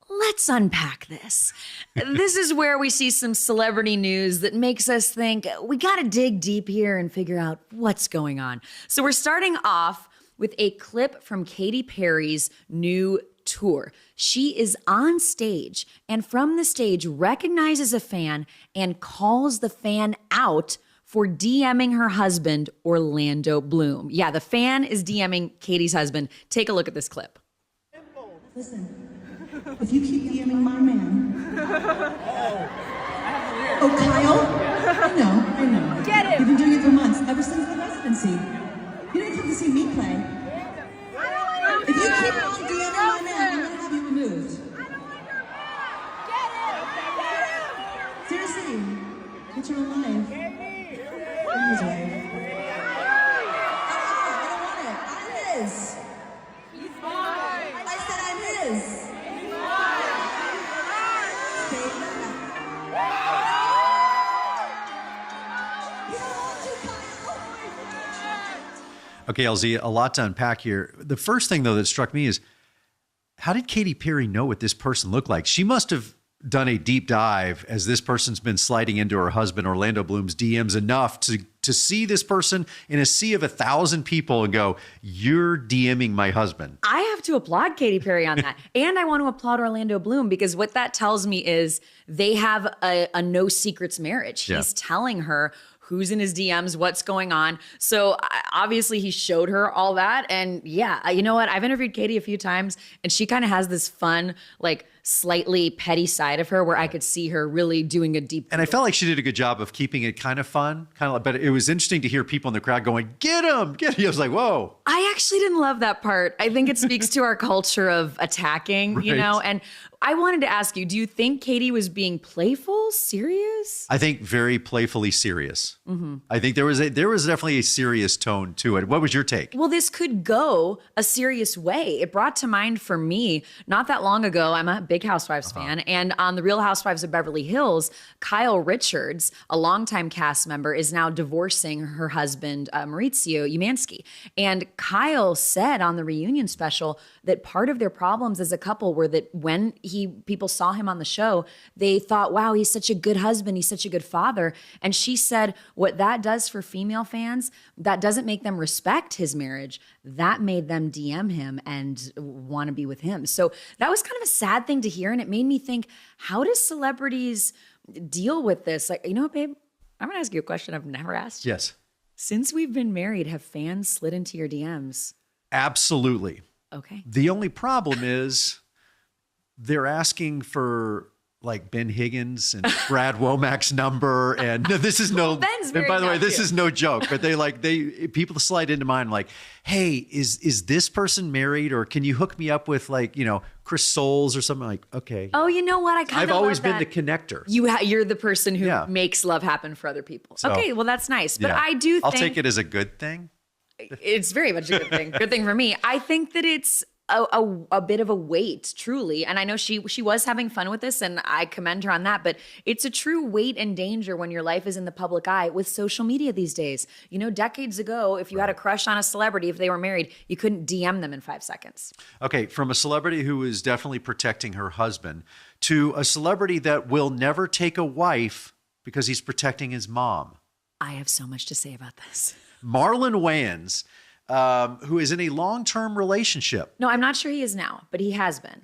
Let's Unpack This. This is where we see some celebrity news that makes us think we got to dig deep here and figure out what's going on. So we're starting off with a clip from Katy Perry's new tour. She is on stage and from the stage recognizes a fan and calls the fan out for DMing her husband, Orlando Bloom. Yeah, the fan is DMing Katy's husband. Take a look at this clip. Listen, if you keep DMing my man. Oh, Kyle? I know. Get him. You've been doing it for months, ever since the residency. You didn't come to see me play. If you keep on DMing my man, I'm going to have you removed. Seriously, get your own life. I'm his wife. I don't want it. I'm his. I said I'm his. Okay, LZ, a lot to unpack here. The first thing, though, that struck me is, how did Katy Perry know what this person looked like? She must have done a deep dive as this person's been sliding into her husband Orlando Bloom's DMs enough to see this person in a sea of 1,000 people and go, you're DMing my husband. I have to applaud Katy Perry on that. And I want to applaud Orlando Bloom, because what that tells me is they have a no secrets marriage. He's telling her who's in his DMs, what's going on. So obviously he showed her all that. And yeah, you know what? I've interviewed Katy a few times, and she kind of has this fun, like slightly petty side of her where I could see her really doing a deep. And I felt like she did a good job of keeping it kind of fun, but it was interesting to hear people in the crowd going, get him, get him. I was like, whoa. I actually didn't love that part. I think it speaks to our culture of attacking, you know, and I wanted to ask you, do you think Katy was being playful, serious? I think very playfully serious. I think there was definitely a serious tone to it. What was your take? Well, this could go a serious way. It brought to mind for me, not that long ago, I'm a big Housewives fan, and on The Real Housewives of Beverly Hills, Kyle Richards, a longtime cast member, is now divorcing her husband, Maurizio Umansky. And Kyle said on the reunion special that part of their problems as a couple were that when people saw him on the show, they thought, wow, he's such a good husband, he's such a good father. And she said what that does for female fans, that doesn't make them respect his marriage. That made them DM him and want to be with him. So that was kind of a sad thing to hear. And it made me think, how do celebrities deal with this? Like, you know what, babe? I'm going to ask you a question I've never asked you. Yes. Since we've been married, have fans slid into your DMs? Absolutely. Okay. The only problem is they're asking for like Ben Higgins and Brad Womack's number, and no, this is no. Ben's and by the way, this too. is no joke. But people slide into mine like, hey, is this person married, or can you hook me up with like Chris Soules or something? Like, okay. Oh, you know what? I kind of I've always been that. the connector. You're the person who makes love happen for other people. So, okay, well that's nice, but I do think I'll take it as a good thing. It's very much a good thing. Good thing for me. I think that it's a bit of a weight, truly. And I know she was having fun with this, and I commend her on that. But it's a true weight and danger when your life is in the public eye with social media these days. You know, decades ago, if you had a crush on a celebrity, if they were married, you couldn't DM them in 5 seconds. Okay, from a celebrity who is definitely protecting her husband to a celebrity that will never take a wife because he's protecting his mom. I have so much to say about this. Marlon Wayans, who is in a long-term relationship. No, I'm not sure he is now, but he has been.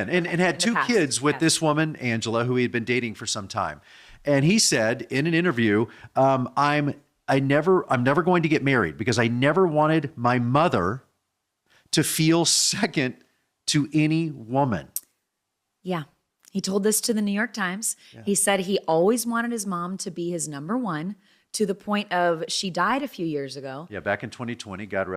And had 2 kids with this woman, Angela, who he had been dating for some time. And he said in an interview, I'm never going to get married because I never wanted my mother to feel second to any woman. Yeah. He told this to the New York Times. Yeah. He said he always wanted his mom to be his number one, to the point of she died a few years ago. Yeah, back in 2020, God rest